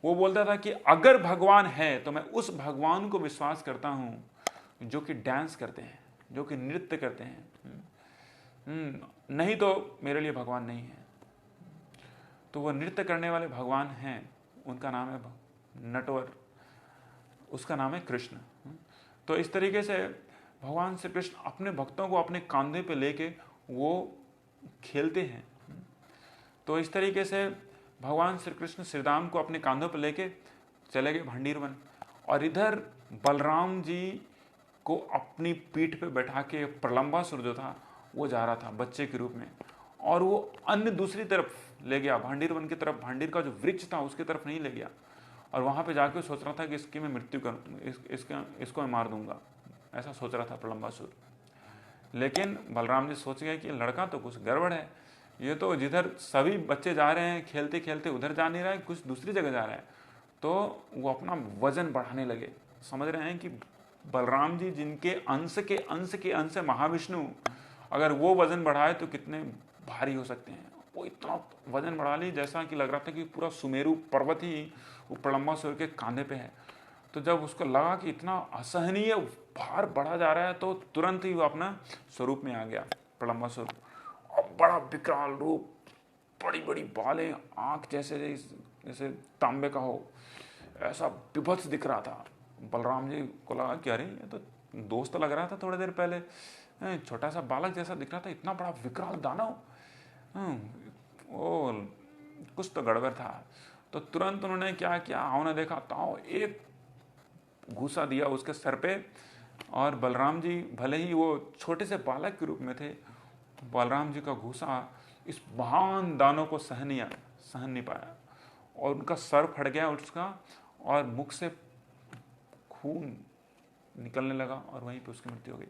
Speaker 1: वो बोलता था कि अगर भगवान है तो मैं उस भगवान को विश्वास करता हूँ जो कि डांस करते हैं, जो कि नृत्य करते हैं, नहीं तो मेरे लिए भगवान नहीं है। तो वो नृत्य करने वाले भगवान हैं, उनका नाम है नटवर, उसका नाम है कृष्ण। तो इस तरीके से भगवान श्री कृष्ण अपने भक्तों को अपने कांधे पे लेके वो खेलते हैं। तो इस तरीके से भगवान श्री कृष्ण श्रीराम को अपने कांधों पर लेके चले गए भांडीर वन, और इधर बलराम जी को अपनी पीठ पे बैठा के प्रलंबासुर जो था वो जा रहा था बच्चे के रूप में, और वो अन्य दूसरी तरफ ले गया, भांडीर वन की तरफ, भांडीर का जो वृक्ष था उसकी तरफ नहीं ले गया, और वहां पे जाके सोच रहा था कि इसकी मैं मृत्यु करूँ, इसको मैं मार दूंगा, ऐसा सोच रहा था प्रलंबासुर। लेकिन बलराम जी सोच गए कि लड़का तो कुछ गड़बड़ है, ये तो जिधर सभी बच्चे जा रहे हैं खेलते खेलते उधर जा नहीं रहा है, कुछ दूसरी जगह जा रहा है। तो वो अपना वजन बढ़ाने लगे। समझ रहे हैं कि बलराम जी जिनके अंश के अंश महाविष्णु, अगर वो वजन बढ़ाए तो कितने भारी हो सकते हैं। वो इतना वजन बढ़ा ली जैसा कि लग रहा था कि पूरा सुमेरु पर्वत ही वो प्रलंबासुर के कांधे पे है। तो जब उसको लगा कि इतना असहनीय भार बढ़ा जा रहा है तो तुरंत ही वो अपना स्वरूप में आ गया प्रलंबासुर। और बड़ा विकराल रूप, बड़ी बड़ी बालें, आंख जैसे तांबे का हो, ऐसा विभत्स दिख रहा था। बलराम जी को लगा कि अरे ये तो दोस्त लग रहा था थोड़ी देर पहले, छोटा सा बालक जैसा दिख रहा था, इतना बड़ा विकराल दानव, ओ कुछ तो गड़बड़ था। तो तुरंत उन्होंने क्या किया, आओ ने देखा, ताओ एक घूसा दिया उसके सर पे, और बलराम जी भले ही वो छोटे से बालक के रूप में थे, बलराम जी का घूसा इस महान दानव को सहन नहीं पाया, और उनका सर फट गया उसका, और मुख से खून निकलने लगा, और वहीं पे उसकी मृत्यु हो गई।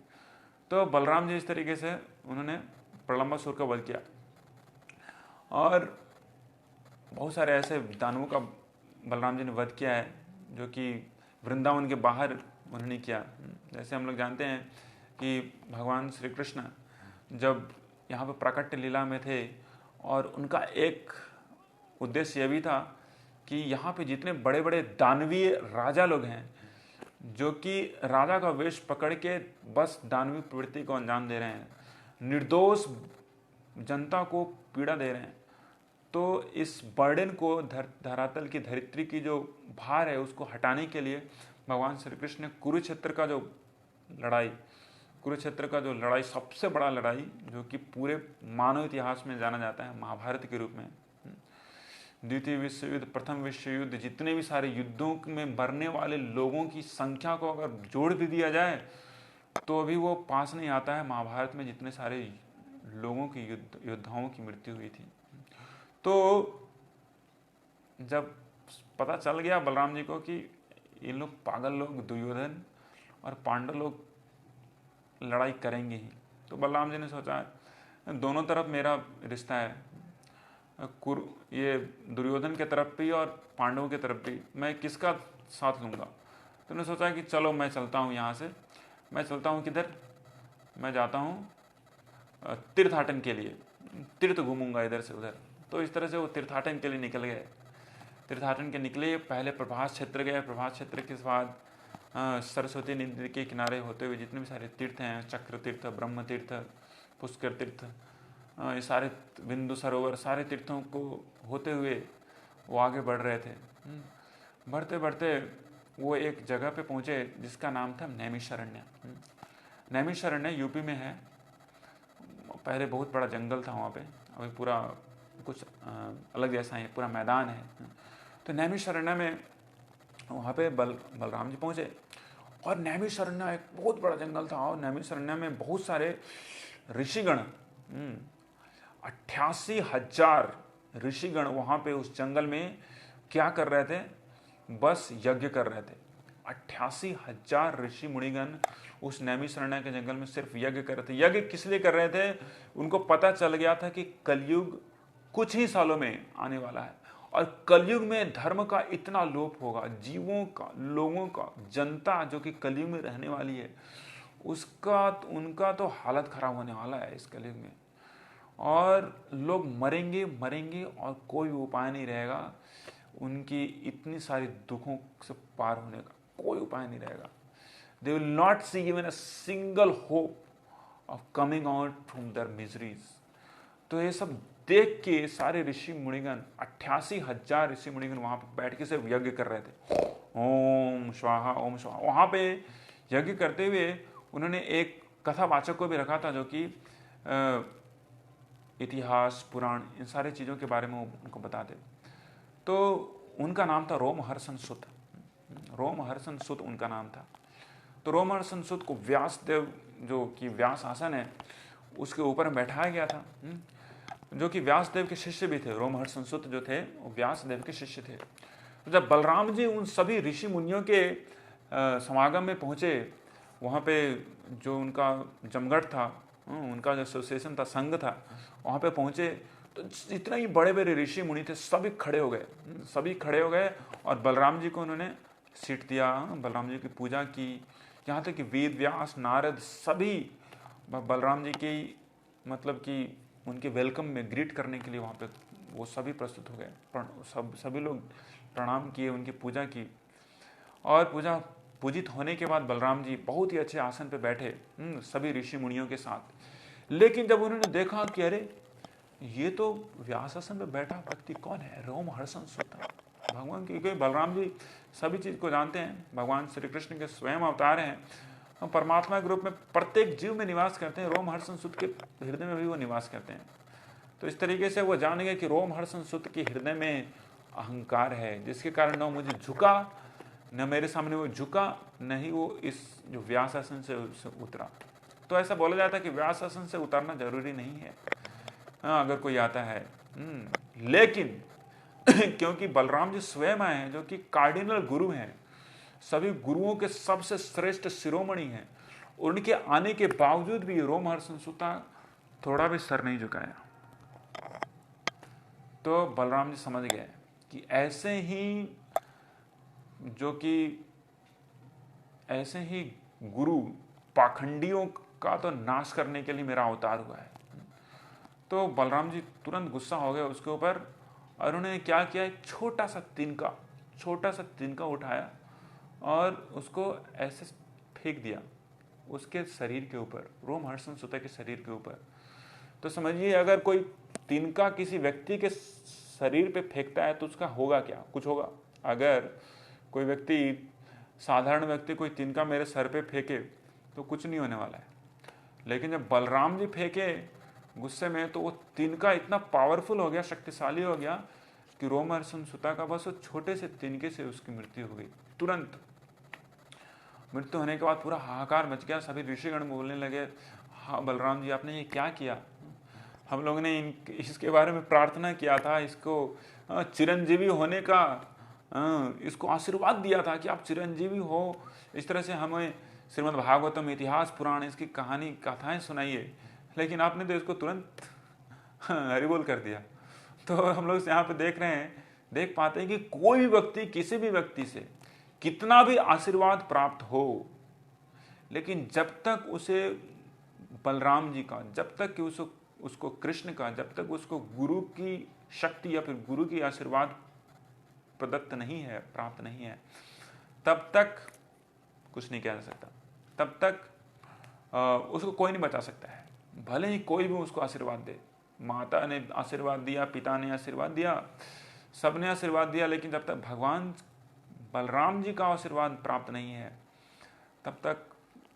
Speaker 1: तो बलराम जी इस तरीके से उन्होंने प्रलंबासुर का वध किया, और बहुत सारे ऐसे दानवों का बलराम जी ने वध किया है जो कि वृंदावन के बाहर उन्होंने किया। जैसे हम लोग जानते हैं कि भगवान श्री कृष्ण जब यहाँ पर प्राकट्य लीला में थे, और उनका एक उद्देश्य यह भी था कि यहाँ पे जितने बड़े बड़े दानवीय राजा लोग हैं, जो कि राजा का वेश पकड़ के बस दानवीय प्रवृत्ति को अंजाम दे रहे हैं, निर्दोष जनता को पीड़ा दे रहे हैं, तो इस बर्डन को धरातल की धरित्री की जो भार है उसको हटाने के लिए भगवान श्री कृष्ण ने कुरुक्षेत्र का जो लड़ाई सबसे बड़ा लड़ाई, जो कि पूरे मानव इतिहास में जाना जाता है महाभारत के रूप में, द्वितीय विश्व युद्ध, प्रथम विश्व युद्ध, जितने भी सारे युद्धों में मरने वाले लोगों की संख्या को अगर जोड़ भी दिया जाए तो अभी वो पास नहीं आता है महाभारत में जितने सारे लोगों की योद्धाओं की मृत्यु हुई थी। तो जब पता चल गया बलराम जी को कि ये लोग पागल लोग दुर्योधन और पांडव लोग लड़ाई करेंगे ही, तो बलराम जी ने सोचा दोनों तरफ मेरा रिश्ता है, ये दुर्योधन के तरफ भी और पांडवों के तरफ भी, मैं किसका साथ लूँगा। तो उन्होंने सोचा कि चलो मैं चलता हूँ यहाँ से, मैं चलता हूँ किधर, मैं जाता हूँ तीर्थाटन के लिए, तीर्थ घूमूंगा इधर से उधर। तो इस तरह से वो तीर्थाटन के लिए निकल गए। तीर्थाटन के निकले, पहले प्रभास क्षेत्र गए, प्रभास क्षेत्र के बाद सरस्वती नदी के किनारे होते हुए जितने भी सारे तीर्थ हैं, चक्र तीर्थ, ब्रह्म तीर्थ, पुष्कर तीर्थ, ये सारे बिंदु सरोवर, सारे तीर्थों को होते हुए वो आगे बढ़ रहे थे। बढ़ते बढ़ते वो एक जगह पे पहुँचे जिसका नाम था नैमिषारण्य। नैमिषारण्य यूपी में है। पहले बहुत बड़ा जंगल था वहाँ पे, अभी पूरा कुछ अलग जैसा है, पूरा मैदान है। तो नैमिषारण्य में वहाँ पे बलराम जी पहुँचे, और नैमिषारण्य एक बहुत बड़ा जंगल था, और नैमिषारण्य में बहुत सारे ऋषिगण, 88,000 ऋषिगण वहाँ पे उस जंगल में क्या कर रहे थे, बस यज्ञ कर रहे थे। 88,000 ऋषि मुनिगण उस नैमिषारण्य के जंगल में सिर्फ यज्ञ कर रहे थे। यज्ञ किस लिए कर रहे थे, उनको पता चल गया था कि कलयुग कुछ ही सालों में आने वाला है, और कलयुग में धर्म का इतना लोप होगा, जीवों का, लोगों का, जनता जो कि कलयुग में रहने वाली है उनका तो हालत खराब होने वाला है इस कलयुग में, और लोग मरेंगे और कोई उपाय नहीं रहेगा उनकी इतनी सारी दुखों से पार होने का, कोई उपाय नहीं रहेगा। They will not see even a single hope of coming out from their miseries। तो ये सब देख के सारे ऋषि मुनिगण, 88,000 ऋषि मुनिगण वहां पर बैठ के सिर्फ यज्ञ कर रहे थे, ओम स्वाहा ओम स्वाहा। वहां पे यज्ञ करते हुए उन्होंने एक कथावाचक को भी रखा था, जो कि इतिहास, पुराण, इन सारी चीज़ों के बारे में उनको बताते। तो उनका नाम था रोमहर्षण सुत। रोमहर्षण सुत उनका नाम था। तो रोमहर्षण सुत को व्यासदेव, जो कि व्यास आसन है, उसके ऊपर बैठाया गया था, जो कि व्यासदेव के शिष्य भी थे। रोमहर्षण सुत जो थे वो व्यासदेव के शिष्य थे। तो जब बलराम जी उन सभी ऋषि मुनियों के समागम में पहुँचे, वहाँ पे जो उनका जमघट था, उनका जो एसोसिएशन था, संघ था, वहाँ पे पहुँचे तो जितने ही बड़े बड़े ऋषि मुनि थे सभी खड़े हो गए, और बलराम जी को उन्होंने सीट दिया, बलराम जी की पूजा की। यहाँ तक कि वेद व्यास, नारद, सभी बलराम जी की मतलब कि उनके वेलकम में ग्रीट करने के लिए वहाँ पे वो सभी प्रस्तुत हो गए। सभी लोग प्रणाम किए, उनकी पूजा की, और पूजित होने के बाद बलराम जी बहुत ही अच्छे आसन पे बैठे सभी ऋषि मुनियों के साथ। लेकिन जब उन्होंने देखा कि अरे ये तो व्यास आसन पे बैठा व्यक्ति कौन है, रोमहर्षण सुत भगवान, क्योंकि बलराम जी सभी चीज़ को जानते हैं, भगवान श्री कृष्ण के स्वयं अवतार हैं, परमात्मा के रूप में प्रत्येक जीव में निवास करते हैं, रोमहर्षण सुत के हृदय में भी वो निवास करते हैं। तो इस तरीके से वो जान गए कि रोमहर्षण सुत के हृदय में अहंकार है, जिसके कारण न मुझे झुका, न मेरे सामने वो झुका, न ही वो इस जो व्यासासन से उतरा। तो ऐसा बोला जाता है कि व्यासासन से उतरना जरूरी नहीं है, हाँ, अगर कोई आता है। लेकिन क्योंकि बलराम जी स्वयं आए हैं, जो कि कार्डिनल गुरु हैं, सभी गुरुओं के सबसे श्रेष्ठ शिरोमणि हैं, उनके आने के बावजूद भी रोमहर्षण सुता थोड़ा भी सर नहीं झुकाया। तो बलराम जी समझ गए कि ऐसे ही गुरु पाखंडियों का तो नाश करने के लिए मेरा अवतार हुआ है। तो बलराम जी तुरंत गुस्सा हो गए उसके ऊपर, और उन्होंने क्या किया, एक छोटा सा तिनका उठाया और उसको ऐसे फेंक दिया उसके शरीर के ऊपर, रोमहर्षण सुता के शरीर के ऊपर। तो समझिए, अगर कोई तिनका किसी व्यक्ति के शरीर पे फेंकता है तो उसका होगा क्या, कुछ होगा। अगर कोई व्यक्ति, साधारण व्यक्ति कोई तिनका मेरे सर पे फेंके तो कुछ नहीं होने वाला है, लेकिन जब बलराम जी फेंके गुस्से में, तो वो तिनका इतना पावरफुल हो गया, शक्तिशाली हो गया कि रोमहर्षण सुता का बस वो छोटे से तिनके से उसकी मृत्यु हो गई। तुरंत मृत्यु होने के बाद पूरा हाहाकार मच गया। सभी ऋषिगण बोलने लगे, हाँ बलराम जी आपने ये क्या किया, हम लोगों ने इसके बारे में प्रार्थना किया था, इसको चिरंजीवी होने का इसको आशीर्वाद दिया था कि आप चिरंजीवी हो, इस तरह से हमें श्रीमद् भागवतम, इतिहास पुराण, इसकी कहानी कथाएं सुनाइए, लेकिन आपने तो इसको तुरंत हरिबोल कर दिया। तो हम लोग यहाँ पे देख पाते हैं कि कोई भी व्यक्ति किसी भी व्यक्ति से कितना भी आशीर्वाद प्राप्त हो, लेकिन जब तक उसे बलराम जी का, जब तक कि उसको कृष्ण का, जब तक उसको गुरु की शक्ति या फिर गुरु की आशीर्वाद प्रदत्त नहीं है, प्राप्त नहीं है, तब तक कुछ नहीं किया जा सकता, तब तक उसको कोई नहीं बचा सकता है। भले ही कोई भी उसको आशीर्वाद दे, माता ने आशीर्वाद दिया, पिता ने आशीर्वाद दिया, सबने आशीर्वाद दिया, लेकिन जब तक भगवान बलराम जी का आशीर्वाद प्राप्त नहीं है, तब तक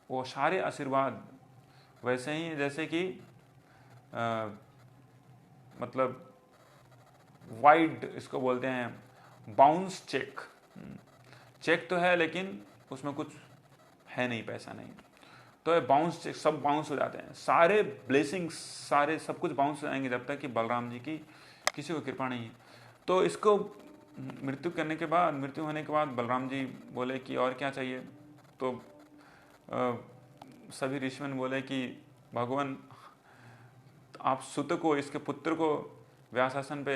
Speaker 1: वो सारे आशीर्वाद वैसे ही जैसे कि मतलब वाइड, इसको बोलते हैं बाउंस चेक। चेक तो है लेकिन उसमें कुछ है नहीं, पैसा नहीं, तो ये बाउंस चेक, सब बाउंस हो जाते हैं, सारे ब्लेसिंग्स, सारे सब कुछ बाउंस हो जाएंगे जब तक कि बलराम जी की किसी को कृपा नहीं है। तो इसको मृत्यु होने के बाद बलराम जी बोले कि और क्या चाहिए। तो सभी ऋषिमन बोले कि भगवान आप सुत को, इसके पुत्र को व्यासासन पे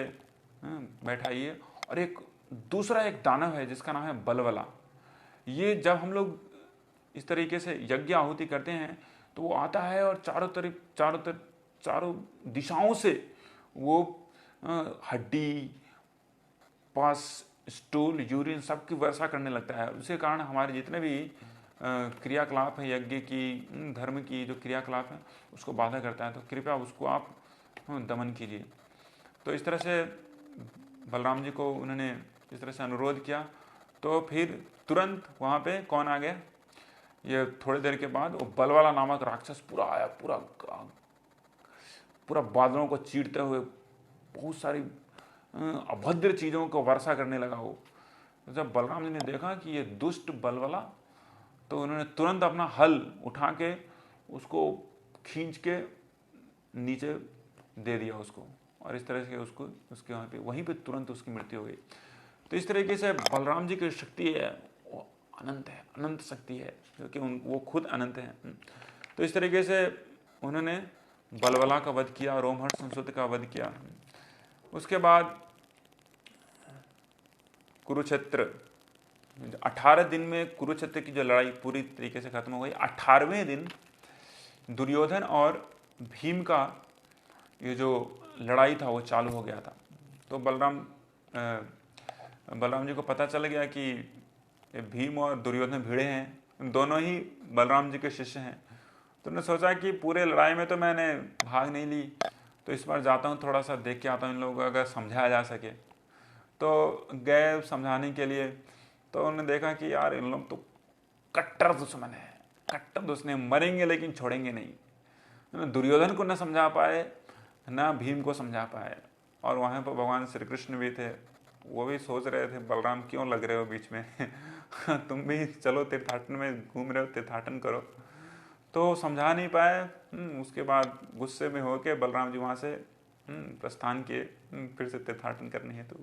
Speaker 1: बैठाइए, और एक दूसरा एक दानव है जिसका नाम है बलवला। ये जब हम लोग इस तरीके से यज्ञ आहुति करते हैं तो वो आता है और चारों दिशाओं से वो हड्डी, पस, स्टूल, यूरिन सबकी वर्षा करने लगता है। उसके कारण हमारे जितने भी क्रियाकलाप है, यज्ञ की, धर्म की जो क्रियाकलाप है, उसको बाधा करता है। तो कृपया उसको आप दमन कीजिए। तो इस तरह से बलराम जी को उन्होंने इस तरह से अनुरोध किया। तो फिर तुरंत वहाँ पे कौन आ गया, ये थोड़ी देर के बाद वो बलवाला नामक राक्षस पूरा आया, पूरा बादलों को चीरते हुए बहुत सारी अभद्र चीज़ों को वर्षा करने लगा वो। तो जब बलराम जी ने देखा कि ये दुष्ट बलवाला, तो उन्होंने तुरंत अपना हल उठा के उसको खींच के नीचे दे दिया उसको, और इस तरह से उसको उसके वहाँ पे वहीं पे तुरंत उसकी मृत्यु हो गई। तो इस तरीके से बलराम जी की शक्ति है वो अनंत है, अनंत शक्ति है, क्योंकि वो खुद अनंत है। तो इस तरीके से उन्होंने बलवला का वध किया, रोमहर्षण सुत का वध किया। उसके बाद कुरुक्षेत्र, 18 दिन में कुरुक्षेत्र की जो लड़ाई पूरी तरीके से खत्म हो गई। 18वें दिन दुर्योधन और भीम का ये जो लड़ाई था वो चालू हो गया था। तो बलराम जी को पता चल गया कि भीम और दुर्योधन भिड़े हैं, दोनों ही बलराम जी के शिष्य हैं। तो उन्होंने सोचा कि पूरे लड़ाई में तो मैंने भाग नहीं ली, तो इस बार जाता हूँ, थोड़ा सा देख के आता हूँ इन लोगों को, अगर समझाया जा सके। तो गए समझाने के लिए। तो उन्होंने देखा कि यार इन लोग तो कट्टर दुश्मन है, कट्टर दुश्मन, मरेंगे लेकिन छोड़ेंगे नहीं। दुर्योधन को न समझा पाए, ना भीम को समझा पाए, और वहाँ पर भगवान श्री कृष्ण भी थे,
Speaker 2: वो भी सोच रहे थे बलराम क्यों लग रहे हो बीच में तुम भी चलो तीर्थाटन में घूम रहे हो, तीर्थाटन करो। तो समझा नहीं पाए। उसके बाद गुस्से में होके बलराम जी वहाँ से प्रस्थान किए फिर से तीर्थाटन करने हेतु।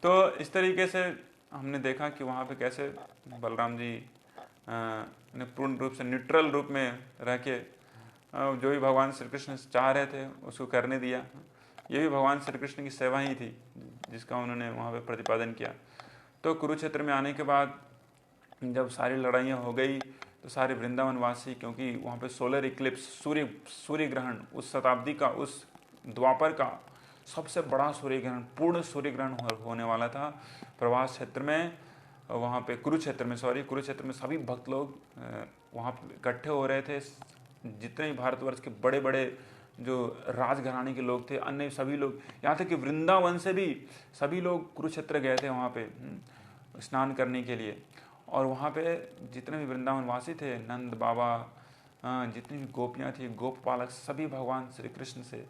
Speaker 2: तो इस तरीके से हमने देखा कि वहाँ पे कैसे बलराम जी ने पूर्ण रूप से न्यूट्रल रूप में रह के जो भी भगवान श्री कृष्ण चाह रहे थे उसको करने दिया। ये भी भगवान श्री कृष्ण की सेवा ही थी जिसका उन्होंने वहाँ पे प्रतिपादन किया। तो कुरुक्षेत्र में आने के बाद जब सारी लड़ाइयाँ हो गई तो सारे वृंदावन वासी, क्योंकि वहाँ पे सोलर इक्लिप्स सूर्य ग्रहण उस शताब्दी का, उस द्वापर का सबसे बड़ा सूर्य ग्रहण, पूर्ण सूर्य ग्रहण होने वाला था प्रवास क्षेत्र में, वहाँ पे कुरुक्षेत्र में सभी भक्त लोग वहाँ पे इकट्ठे हो रहे थे। जितने भी भारतवर्ष के बड़े बड़े जो राजघराने के लोग थे, अन्य सभी लोग, यहाँ तक कि वृंदावन से भी सभी लोग कुरुक्षेत्र गए थे वहाँ पे स्नान करने के लिए। और वहाँ पे जितने भी वृंदावन वासी थे, नंद बाबा, जितनी भी गोपियाँ थी, गोप पालक, सभी भगवान श्री कृष्ण से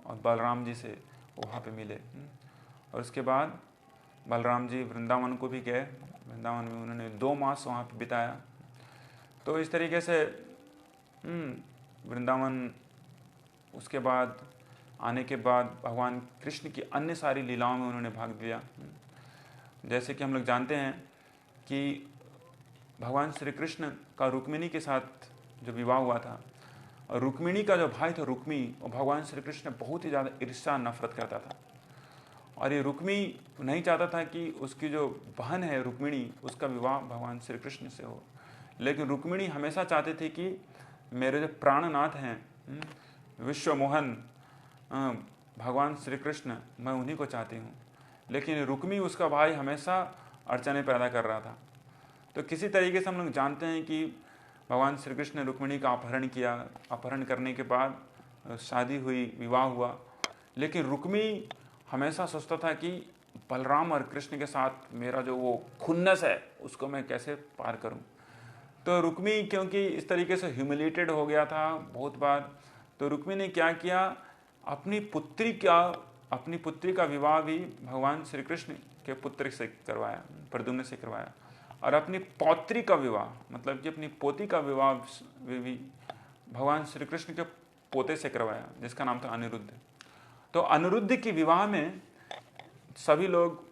Speaker 2: और बलराम जी से वहाँ पे मिले। और उसके बाद बलराम जी वृंदावन को भी गए। वृंदावन में उन्होंने 2 मास वहाँ पे बिताया। तो इस तरीके से वृंदावन, उसके बाद आने के बाद भगवान कृष्ण की अन्य सारी लीलाओं में उन्होंने भाग लिया। जैसे कि हम लोग जानते हैं कि भगवान श्री कृष्ण का रुक्मिणी के साथ जो विवाह हुआ था, और रुक्मिणी का जो भाई था रुक्मी, और भगवान श्री कृष्ण बहुत ही ज़्यादा ईर्ष्या नफरत करता था। और ये रुक्मी नहीं चाहता था कि उसकी जो बहन है रुक्मिणी, उसका विवाह भगवान श्री कृष्ण से हो। लेकिन रुक्मिणी हमेशा चाहती थी कि मेरे जो प्राणनाथ हैं, विश्वमोहन भगवान श्री कृष्ण, मैं उन्हीं को चाहती हूँ। लेकिन रुक्मी, उसका भाई, हमेशा अड़चने पैदा कर रहा था। तो किसी तरीके से हम लोग जानते हैं कि भगवान श्री कृष्ण ने रुक्मिणी का अपहरण किया। अपहरण करने के बाद शादी हुई, विवाह हुआ। लेकिन रुक्मी हमेशा सोचता था कि बलराम और कृष्ण के साथ मेरा जो वो खुन्नस है उसको मैं कैसे पार करूं। तो रुक्मी क्योंकि इस तरीके से ह्यूमिलेटेड हो गया था बहुत बार, तो रुक्मी ने क्या किया, अपनी पुत्री का विवाह भी भगवान श्री कृष्ण के पुत्र से करवाया, प्रद्युम्न से करवाया। और अपनी पौत्री का विवाह, मतलब कि अपनी पोती का विवाह भी भगवान श्री कृष्ण के पोते से करवाया, जिसका नाम था अनिरुद्ध। तो अनिरुद्ध की विवाह में सभी लोग,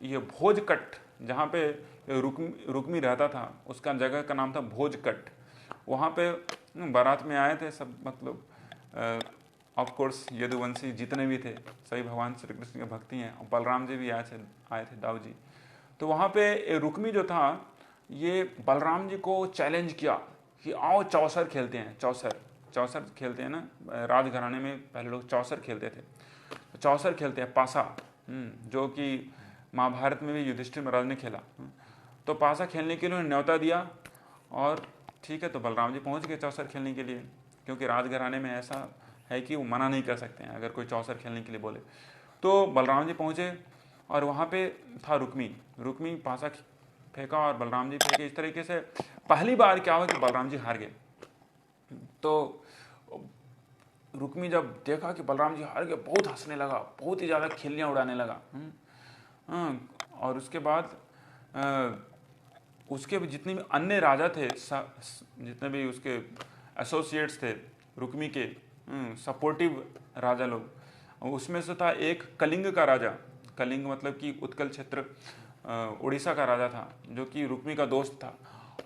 Speaker 2: ये भोजकट, जहाँ पे रुक्मी रहता था, उसका जगह का नाम था भोजकट, वहाँ पे बारात में आए थे सब, मतलब ऑफ कोर्स यदुवंशी जितने भी थे सभी भगवान श्री कृष्ण के भक्ति हैं। और बलराम जी भी आए थे दाऊ जी। तो वहाँ पे रुक्मी जो था, ये बलराम जी को चैलेंज किया कि आओ चौसर खेलते हैं। चौसर खेलते हैं ना, राजघराने में पहले लोग चौसर खेलते थे। चौसर खेलते हैं, पासा, जो कि महाभारत में भी युधिष्ठिर महाराज ने खेला। तो पासा खेलने के लिए उन्होंने न्योता दिया, और ठीक है, तो बलराम जी पहुँच गए चौसर खेलने के लिए, क्योंकि राजघराने में ऐसा है कि वो मना नहीं कर सकते हैं अगर कोई चौसर खेलने के लिए बोले। तो बलराम जी पहुँचे, और वहाँ पे था रुक्मी पासा फेंका और बलराम जी फेंके। इस तरीके से पहली बार क्या हुआ कि बलराम जी हार गए। तो रुक्मी जब देखा कि बलराम जी हार गए, बहुत हंसने लगा, बहुत ही ज़्यादा खिल्लियाँ उड़ाने लगा। और उसके बाद उसके भी जितने भी अन्य राजा थे, जितने भी उसके एसोसिएट्स थे रुक्मी के, सपोर्टिव राजा लोग, उसमें से था एक कलिंग का राजा। कलिंग मतलब कि उत्कल क्षेत्र, उड़ीसा का राजा था, जो कि रुक्मी का दोस्त था।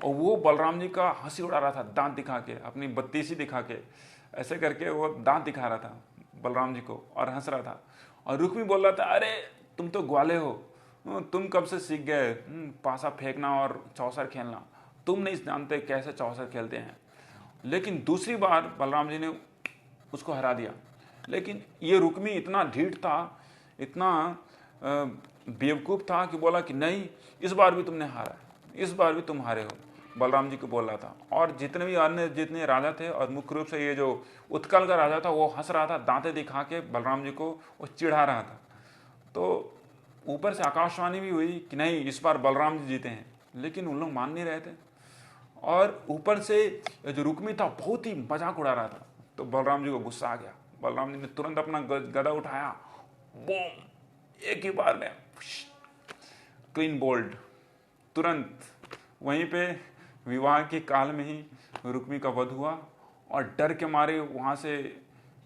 Speaker 2: और वो बलराम जी का हंसी उड़ा रहा था, दांत दिखा के, अपनी बत्तीसी दिखा के, ऐसे करके वो दांत दिखा रहा था बलराम जी को और हंस रहा था। और रुक्मी बोल रहा था, अरे तुम तो ग्वाले हो, तुम कब से सीख गए पासा फेंकना और चौसर खेलना, तुम नहीं जानते कैसे चौसर खेलते हैं। लेकिन दूसरी बार बलराम जी ने उसको हरा दिया। लेकिन ये रुक्मी इतना ढीठ था, इतना बेवकूफ़ था कि बोला कि नहीं, इस बार भी तुमने हारा, इस बार भी तुम हारे हो, बलराम जी को बोल रहा था। और जितने राजा थे, और मुख्य रूप से ये जो उत्कल का राजा था, वो हंस रहा था, दांतें दिखा के बलराम जी को वो चिढ़ा रहा था। तो ऊपर से आकाशवाणी भी हुई कि नहीं, इस बार बलराम जी जीते हैं। लेकिन उन लोग मान नहीं रहे थे, और ऊपर से जो रुक्मी था बहुत ही मजाक उड़ा रहा था। तो बलराम जी को गुस्सा आ गया। बलराम जी ने तुरंत अपना गदा उठाया, बूम, एक ही बार में क्लीन बोल्ड, तुरंत वहीं पे विवाह के काल में ही रुक्मी का वध हुआ और डर के मारे वहाँ से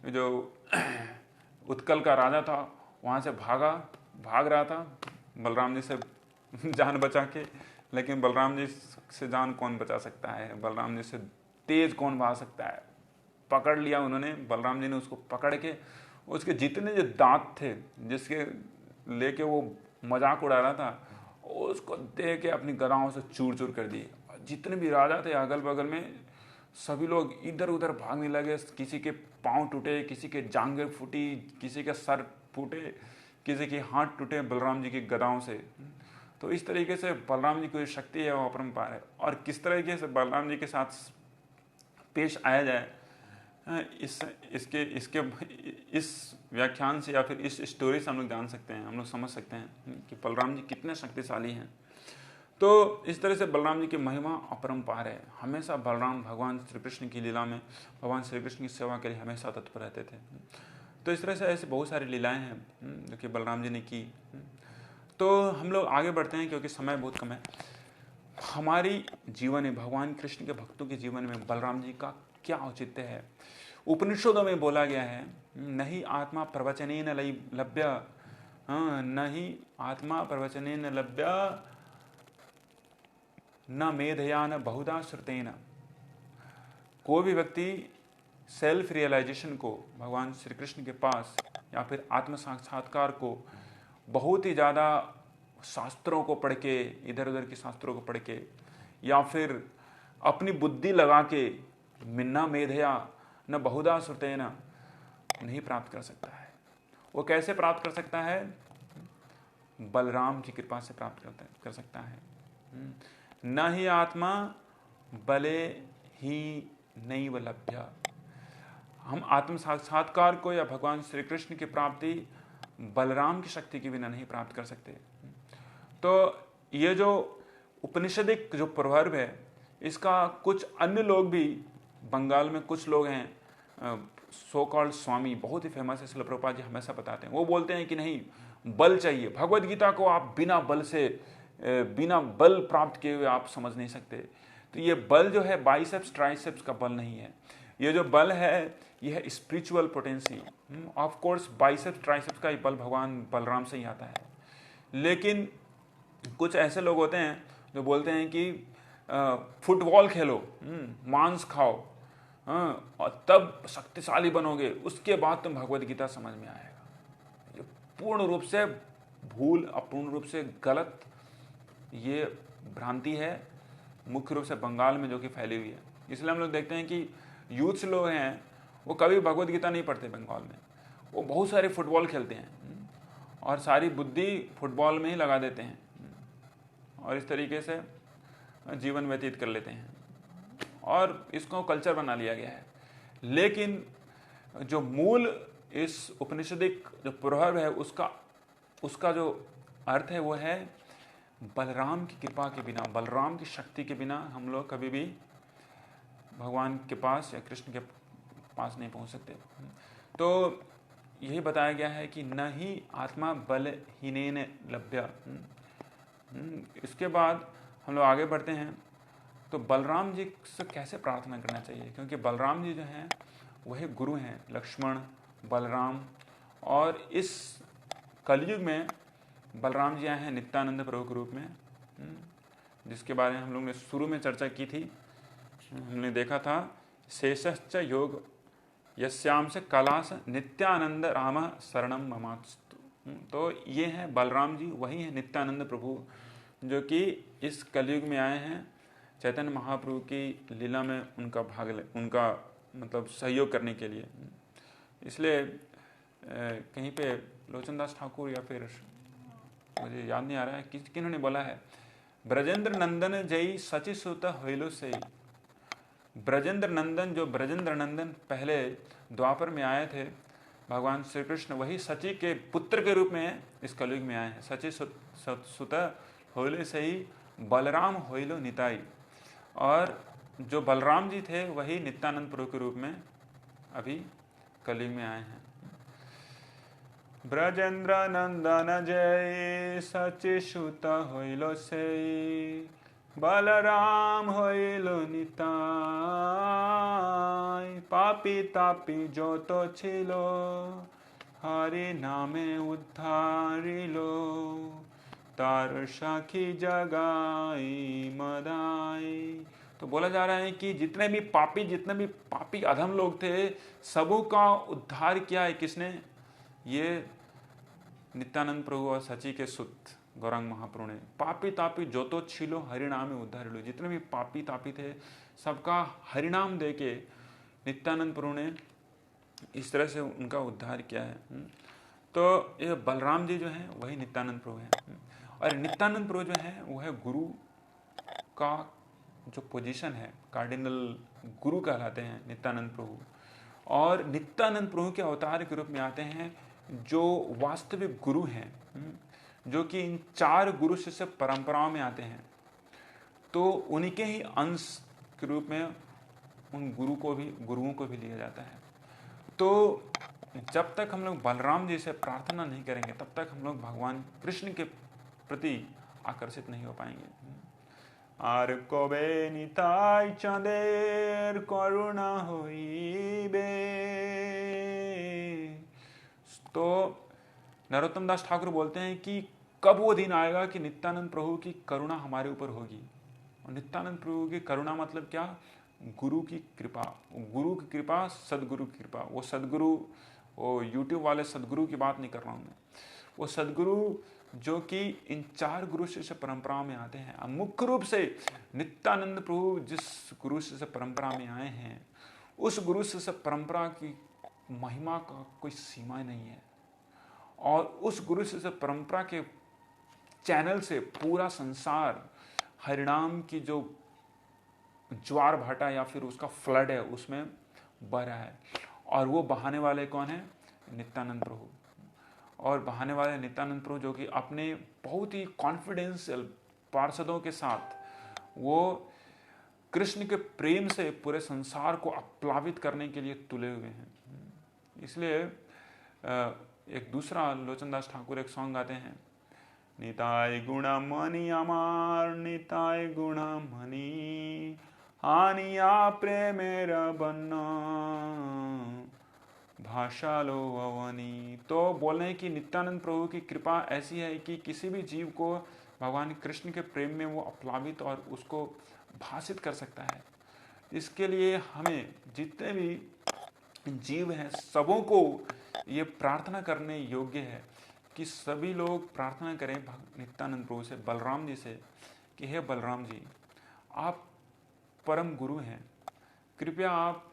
Speaker 2: जो उत्कल का राजा था वहाँ से भाग रहा था बलराम जी से जान बचा के। लेकिन बलराम जी से जान कौन बचा सकता है, बलराम जी से तेज कौन भाग सकता है। पकड़ लिया उन्होंने, बलराम जी ने उसको पकड़ के उसके जितने जो दांत थे जिसके लेके वो मजाक उड़ा रहा था उसको दे के अपनी गदाओं से चूर चूर कर दिए। जितने भी राजा थे अगल बगल में सभी लोग इधर उधर भागने लगे। किसी के पाँव टूटे, किसी के जांघें फूटी, किसी के सर फूटे, किसी के हाथ टूटे बलराम जी की गदाओं से। तो इस तरीके से बलराम जी की जो शक्ति है वो अपरंपार है। और किस तरीके से बलराम जी के साथ पेश आया जाए इस व्याख्यान से या फिर इस स्टोरी से हम लोग जान सकते हैं, हम लोग समझ सकते हैं कि बलराम जी कितने शक्तिशाली हैं। तो इस तरह से बलराम जी की महिमा अपरंपार है। हमेशा बलराम भगवान श्री कृष्ण की लीला में भगवान श्री कृष्ण की सेवा के लिए हमेशा तत्पर रहते थे। तो इस तरह से ऐसी बहुत सारी लीलाएं हैं जो कि बलराम जी ने की। तो हम लोग आगे बढ़ते हैं क्योंकि समय बहुत कम है। हमारी जीवन में भगवान कृष्ण के भक्तों के जीवन में बलराम जी का क्या औचित्य है। उपनिषदों में बोला गया है नहीं आत्मा प्रवचनेन लभ्य, नहीं आत्मा प्रवचनेन लभ्य न मेधया न बहुधा श्रुतेन। कोई भी व्यक्ति सेल्फ रियलाइजेशन को भगवान श्री कृष्ण के पास या फिर आत्म साक्षात्कार को बहुत ही ज़्यादा शास्त्रों को पढ़ के, इधर उधर के शास्त्रों को पढ़ के या फिर अपनी बुद्धि लगा के मिन्ना मेधया न बहुधा श्रुतेन नहीं प्राप्त कर सकता है। वो कैसे प्राप्त कर सकता है? बलराम की कृपा से प्राप्त कर सकता है। न ही आत्मा बले ही नैव लभ्य। हम आत्म साक्षात्कार को या भगवान श्री कृष्ण की प्राप्ति बलराम की शक्ति के बिना नहीं प्राप्त कर सकते। तो ये जो उपनिषदिक जो प्रवर्ब है इसका कुछ अन्य लोग भी, बंगाल में कुछ लोग हैं सो कॉल्ड स्वामी, बहुत ही फेमस है, श्रील प्रभुपाद जी हमेशा बताते हैं। वो बोलते हैं कि नहीं बल चाहिए, भगवद गीता को आप बिना बल प्राप्त किए हुए आप समझ नहीं सकते। तो ये बल जो है बाइसेप्स ट्राइसेप्स का बल नहीं है, ये जो बल है यह है spiritual potency. Of course biceps triceps का ही बल भगवान बलराम से ही आता है। लेकिन कुछ ऐसे लोग होते हैं जो बोलते हैं कि फुटबॉल खेलो, मांस खाओ, और तब शक्तिशाली बनोगे, उसके बाद तुम भगवद गीता समझ में आएगा। ये पूर्ण रूप से भूल और पूर्ण रूप से गलत ये भ्रांति है, मुख्य रूप से बंगाल में जो कि फैली हुई है। इसलिए हम लोग देखते हैं कि यूथ्स लोग हैं वो कभी भगवद गीता नहीं पढ़ते बंगाल में, वो बहुत सारे फुटबॉल खेलते हैं और सारी बुद्धि फुटबॉल में ही लगा देते हैं और इस तरीके से जीवन व्यतीत कर लेते हैं और इसको कल्चर बना लिया गया है। लेकिन जो मूल इस उपनिषदिक जो प्रवर्ब है उसका जो अर्थ है वो है बलराम की कृपा के बिना, बलराम की शक्ति के बिना हम लोग कभी भी भगवान के पास या कृष्ण के पास नहीं पहुंच सकते। तो यही बताया गया है कि न ही आत्मा बलहीनेन लभ्य। इसके बाद हम लोग आगे बढ़ते हैं। तो बलराम जी से कैसे प्रार्थना करना चाहिए, क्योंकि बलराम जी जो हैं वही गुरु हैं, लक्ष्मण बलराम। और इस कलयुग में बलराम जी आए हैं नित्यानंद प्रभु के रूप में, जिसके बारे में हम लोग ने शुरू में चर्चा की थी। हमने देखा था शेषश्च योग यस्याम से कलास नित्यानंद राम शरणम ममास्तु। तो ये हैं बलराम जी, वही हैं नित्यानंद प्रभु जो कि इस कलयुग में आए हैं चैतन्य महाप्रभु की लीला में उनका मतलब सहयोग करने के लिए। इसलिए कहीं पे लोचनदास ठाकुर या फिर मुझे याद नहीं आ रहा है किन्होंने बोला है, ब्रजेंद्र नंदन जय सचि सुत होइलो से। ब्रजेंद्र नंदन, जो ब्रजेंद्र नंदन पहले द्वापर में आए थे भगवान श्री कृष्ण, वही सची के पुत्र के रूप में इस कलयुग में आए हैं। सची सुत होइलो से ही बलराम होइलो निताई। और जो बलराम जी थे वही नित्यानंद प्रभु के रूप में अभी कलयुग में आए हैं। ब्रजेंद्र नंदन जय सचिसुत हईल से बलराम हईल निताय पापी तापी যত ছিল हरि नामे उद्धारिल तार साखी जगाई मदाई। तो बोला जा रहा है कि जितने भी पापी अधम लोग थे सबों का उद्धार किया है किसने? ये नित्यानंद प्रभु और सची के सुत गौरांग महाप्रभु ने। पापी तापी जो तो छिलो हरिनाम में उद्धार लो, जितने भी पापी तापी थे सबका हरिनाम दे के नित्यानंद प्रभु ने इस तरह से उनका उद्धार किया है। तो ये बलराम जी जो हैं वही नित्यानंद प्रभु हैं। और नित्यानंद प्रभु जो है वो है गुरु का जो पोजीशन है, कार्डिनल गुरु कहलाते हैं नित्यानंद प्रभु। और नित्यानंद प्रभु के अवतार के रूप में आते हैं जो वास्तविक गुरु हैं, जो कि इन 4 गुरु शिष्य परंपराओं में आते हैं। तो उनके ही अंश के रूप में उन गुरुओं को भी लिया जाता है। तो जब तक हम लोग बलराम जी से प्रार्थना नहीं करेंगे तब तक हम लोग भगवान कृष्ण के प्रति आकर्षित नहीं हो पाएंगे। आर कबे निताई चाँदेर करुणा होइबे। तो नरोत्तम दास ठाकुर बोलते हैं कि कब वो दिन आएगा कि नित्यानंद प्रभु की करुणा हमारे ऊपर होगी। और नित्यानंद प्रभु की करुणा मतलब क्या? गुरु की कृपा। गुरु की कृपा, सदगुरु की कृपा। वो सदगुरु, वो यूट्यूब वाले सदगुरु की बात नहीं कर रहा हूँ मैं। वो सदगुरु जो कि इन 4 गुरु शिष्य परंपराओं में आते हैं। मुख्य रूप से नित्यानंद प्रभु जिस गुरु शिष्य परंपरा में आए हैं उस गुरु शिष्य परंपरा की महिमा का कोई सीमा नहीं है। और उस गुरु शिष्य परंपरा के चैनल से पूरा संसार हरिनाम की जो ज्वार भाटा या फिर उसका फ्लड है उसमें बह रहा है। और वो बहाने वाले कौन है? नित्यानंद प्रभु। और बहाने वाले नित्यानंद प्रभु जो कि अपने बहुत ही कॉन्फिडेंशियल पार्षदों के साथ वो कृष्ण के प्रेम से पूरे संसार को आप्लावित करने के लिए तुले हुए हैं। इसलिए एक दूसरा लोचनदास ठाकुर एक सॉन्ग गाते हैं, निताय गुणा मणि अमार निताय गुणा मणि हानिया प्रेमेर बन्ना भाषा लो अवनी। तो बोलने हैं कि नित्यानंद प्रभु की कृपा ऐसी है कि किसी भी जीव को भगवान कृष्ण के प्रेम में वो आप्लावित और उसको भाषित कर सकता है। इसके लिए हमें जितने भी जीव हैं सबों को ये प्रार्थना करने योग्य है कि सभी लोग प्रार्थना करें नित्यानंद प्रभु से, बलराम जी से, कि हे बलराम जी आप परम गुरु हैं, कृपया आप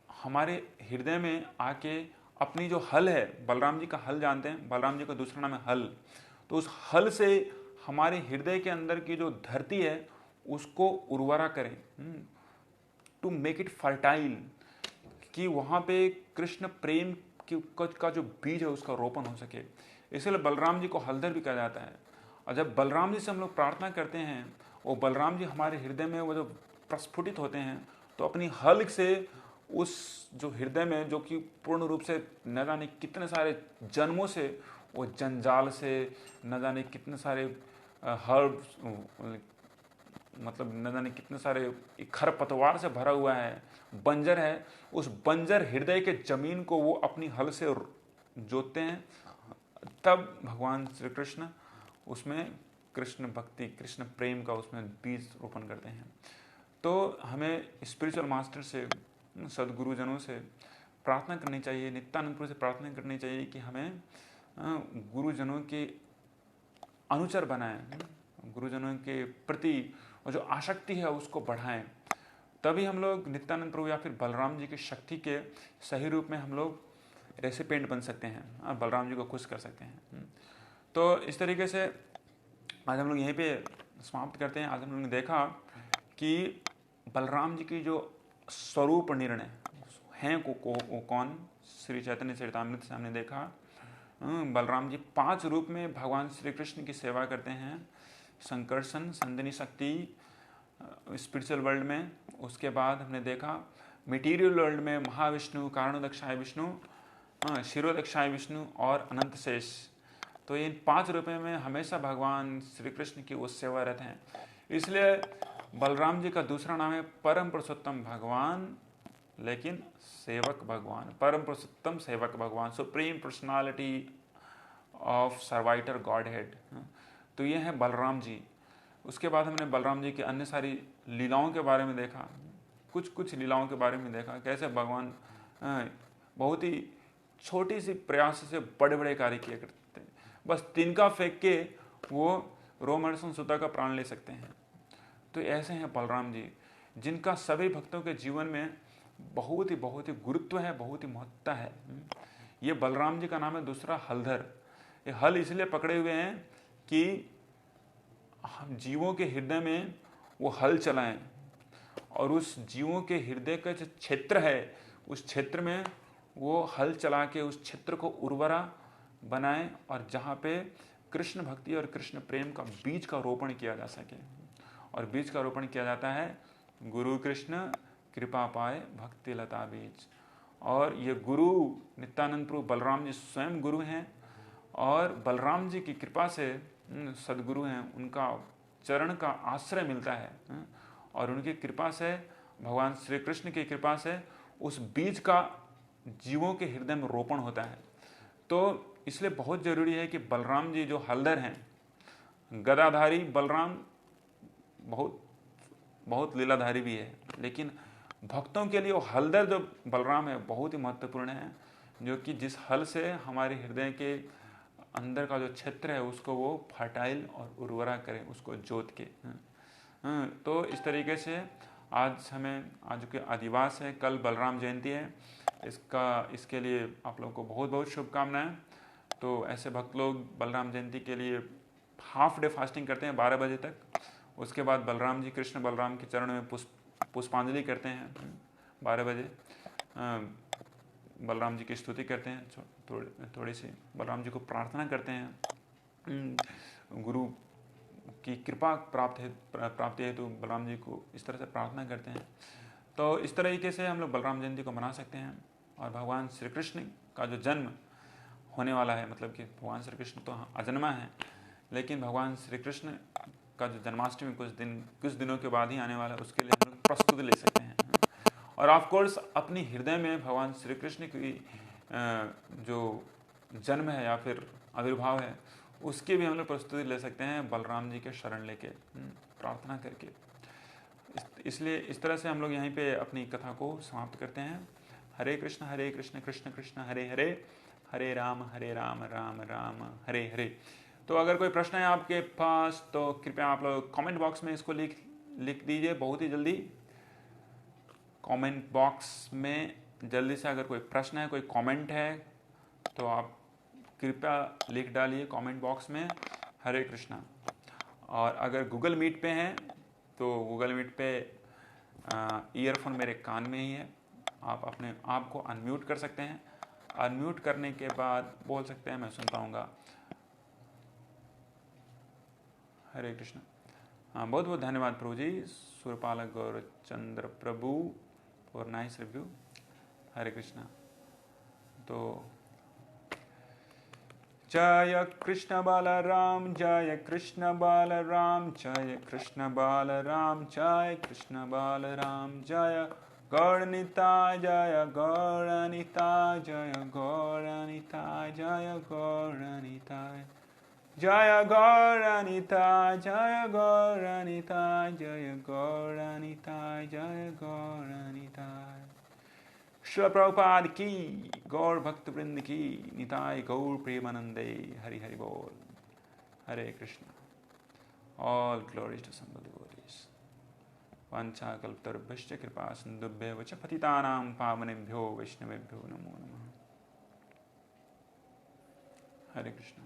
Speaker 2: हमारे हृदय में आके अपनी जो हल है, बलराम जी का हल जानते हैं, बलराम जी का दूसरा नाम है हल, तो उस हल से हमारे हृदय के अंदर की जो धरती है उसको उर्वरा करें, टू मेक इट फर्टाइल, कि वहाँ पे कृष्ण प्रेम का जो बीज है उसका रोपण हो सके। इसलिए बलराम जी को हलधर भी कहा जाता है। और जब बलराम जी से हम लोग प्रार्थना करते हैं वो बलराम जी हमारे हृदय में वो जो प्रस्फुटित होते हैं तो अपनी हल से उस जो हृदय में जो कि पूर्ण रूप से न जाने कितने सारे जन्मों से वो जंजाल से न जाने कितने सारे हर्ब्स मतलब न जाने कितने सारे खरपतवार से भरा हुआ है, बंजर है, उस बंजर हृदय के जमीन को वो अपनी हल से जोतते हैं। तब भगवान श्री कृष्ण उसमें कृष्ण भक्ति, कृष्ण प्रेम का उसमें बीज रोपण करते हैं। तो हमें स्पिरिचुअल मास्टर से, सदगुरुजनों से प्रार्थना करनी चाहिए, नित्यानंद प्रभु से प्रार्थना करनी चाहिए कि हमें गुरुजनों के अनुचर बनाएं, गुरुजनों के प्रति जो आसक्ति है उसको बढ़ाएं। तभी हम लोग नित्यानंद प्रभु या फिर बलराम जी की शक्ति के सही रूप में हम लोग रेसिपिएंट बन सकते हैं और बलराम जी को खुश कर सकते हैं। तो इस तरीके से आज हम लोग यहीं पे समाप्त करते हैं। आज हम लोग ने देखा कि बलराम जी की जो स्वरूप निर्णय हैं वो कौन, श्री चैतन्य चरितामृत से हमने देखा बलराम जी 5 रूप में भगवान श्री कृष्ण की सेवा करते हैं, संकर्षण, संदिनी शक्ति स्पिरिचुअल वर्ल्ड में। उसके बाद हमने देखा मटीरियल वर्ल्ड में महाविष्णु, कारणोदक्षाय विष्णु क्षीरोदक्षाय विष्णु और अनंत शेष। तो इन 5 रूपों में हमेशा भगवान श्री कृष्ण की वो सेवारत हैं। इसलिए बलराम जी का दूसरा नाम है परम पुरुषोत्तम भगवान, लेकिन सेवक भगवान, परम पुरुषोत्तम सेवक भगवान, supreme personality of servitor godhead. तो ये हैं बलराम जी। उसके बाद हमने बलराम जी की अन्य सारी लीलाओं के बारे में देखा, कुछ लीलाओं के बारे में देखा, कैसे भगवान बहुत ही छोटी सी प्रयास से बड़े बड़े कार्य किया करते हैं। बस तिनका फेंक के वो रोमहर्षण सुता का प्राण ले सकते हैं। तो ऐसे हैं बलराम जी, जिनका सभी भक्तों के जीवन में बहुत ही गुरुत्व है, बहुत ही महत्ता है। ये बलराम जी का नाम है दूसरा हलधर। ये हल इसलिए पकड़े हुए हैं कि जीवों के हृदय में वो हल चलाएं, और उस जीवों के हृदय का जो क्षेत्र है, उस क्षेत्र में वो हल चला के उस क्षेत्र को उर्वरा बनाएं, और जहाँ पे कृष्ण भक्ति और कृष्ण प्रेम का बीज का रोपण किया जा सके। और बीज का रोपण किया जाता है गुरु कृष्ण कृपा पाए भक्ति लता बीज। और ये गुरु नित्यानंद प्रभु बलराम जी स्वयं गुरु हैं, और बलराम जी की कृपा से सदगुरु हैं, उनका चरण का आश्रय मिलता है, और उनकी कृपा से, भगवान श्री कृष्ण की कृपा से उस बीज का जीवों के हृदय में रोपण होता है। तो इसलिए बहुत जरूरी है कि बलराम जी जो हलधर हैं, गदाधारी बलराम बहुत लीलाधारी भी है, लेकिन भक्तों के लिए वो हलधर जो बलराम है बहुत ही महत्वपूर्ण है, जो कि जिस हल से हमारे हृदय के अंदर का जो क्षेत्र है उसको वो फर्टाइल और उर्वरा करें, उसको जोत के। तो इस तरीके से आज के आदिवास है, कल बलराम जयंती है, इसके लिए आप लोगों को बहुत बहुत शुभकामनाएं। तो ऐसे भक्त लोग बलराम जयंती के लिए हाफ डे फास्टिंग करते हैं 12 बजे तक। उसके बाद बलराम जी, कृष्ण बलराम के चरण में पुष्पांजलि करते हैं 12 बजे। बलराम जी की स्तुति करते हैं, थोड़ी सी बलराम जी को प्रार्थना करते हैं, गुरु की कृपा प्राप्ति हेतु बलराम जी को इस तरह से प्रार्थना करते हैं। तो इस तरीके से हम लोग बलराम जयंती को मना सकते हैं। और भगवान श्री कृष्ण का जो जन्म होने वाला है, मतलब कि भगवान श्री कृष्ण तो अजन्मा है, लेकिन भगवान श्री कृष्ण का जो जन्माष्टमी कुछ दिनों के बाद ही आने वाला है, उसके लिए हम लोग प्रस्तुति ले सकते हैं। और ऑफ कोर्स अपनी हृदय में भगवान श्री कृष्ण की जो जन्म है या फिर आविर्भाव है, उसकी भी हम लोग प्रस्तुति ले सकते हैं बलराम जी के शरण लेके, प्रार्थना करके। इसलिए इस तरह से हम लोग यहीं पे अपनी कथा को समाप्त करते हैं। हरे कृष्ण कृष्ण कृष्ण हरे हरे, हरे राम राम राम हरे हरे। तो अगर कोई प्रश्न है आपके पास तो कृपया आप लोग कमेंट बॉक्स में इसको लिख दीजिए बहुत ही जल्दी। कमेंट बॉक्स में जल्दी से अगर कोई प्रश्न है, कोई कमेंट है, तो आप कृपया लिख डालिए कमेंट बॉक्स में हरे कृष्णा। और अगर गूगल मीट पे हैं तो गूगल मीट पे ईयरफोन मेरे कान में ही है, आप अपने आप को अनम्यूट कर सकते हैं। अनम्यूट करने के बाद बोल सकते हैं मैं सुनता हूँगा। हरे कृष्णा। हाँ, बहुत बहुत धन्यवाद प्रभु जी, सुरपालक गौरचंद्र प्रभु फॉर नाइस रिव्यू। हरे कृष्णा। तो जय कृष्ण बालराम, जय कृष्ण बालराम, जय कृष्ण बालराम, जय कृष्ण बालराम, जय गौरनिताय, जय गौरनिताय, जय गौरनिताय, जय गौरनिताय, जय गौरनिताय, जय गौरनिताय, जय गौरनिताय, जय गौरनिताय। श्रील प्रभुपाद की, गौर भक्त वृंद की, निताय गौर प्रेमानंदे। हरि हरि बोल। Hare Krishna. All glories to assembled devotees. वाञ्छाकल्पतरुभ्यश्च कृपा सिन्धुभ्येव च पतितानां पावनेभ्यो वैष्णवेभ्यो नमो नमः। हरे कृष्ण।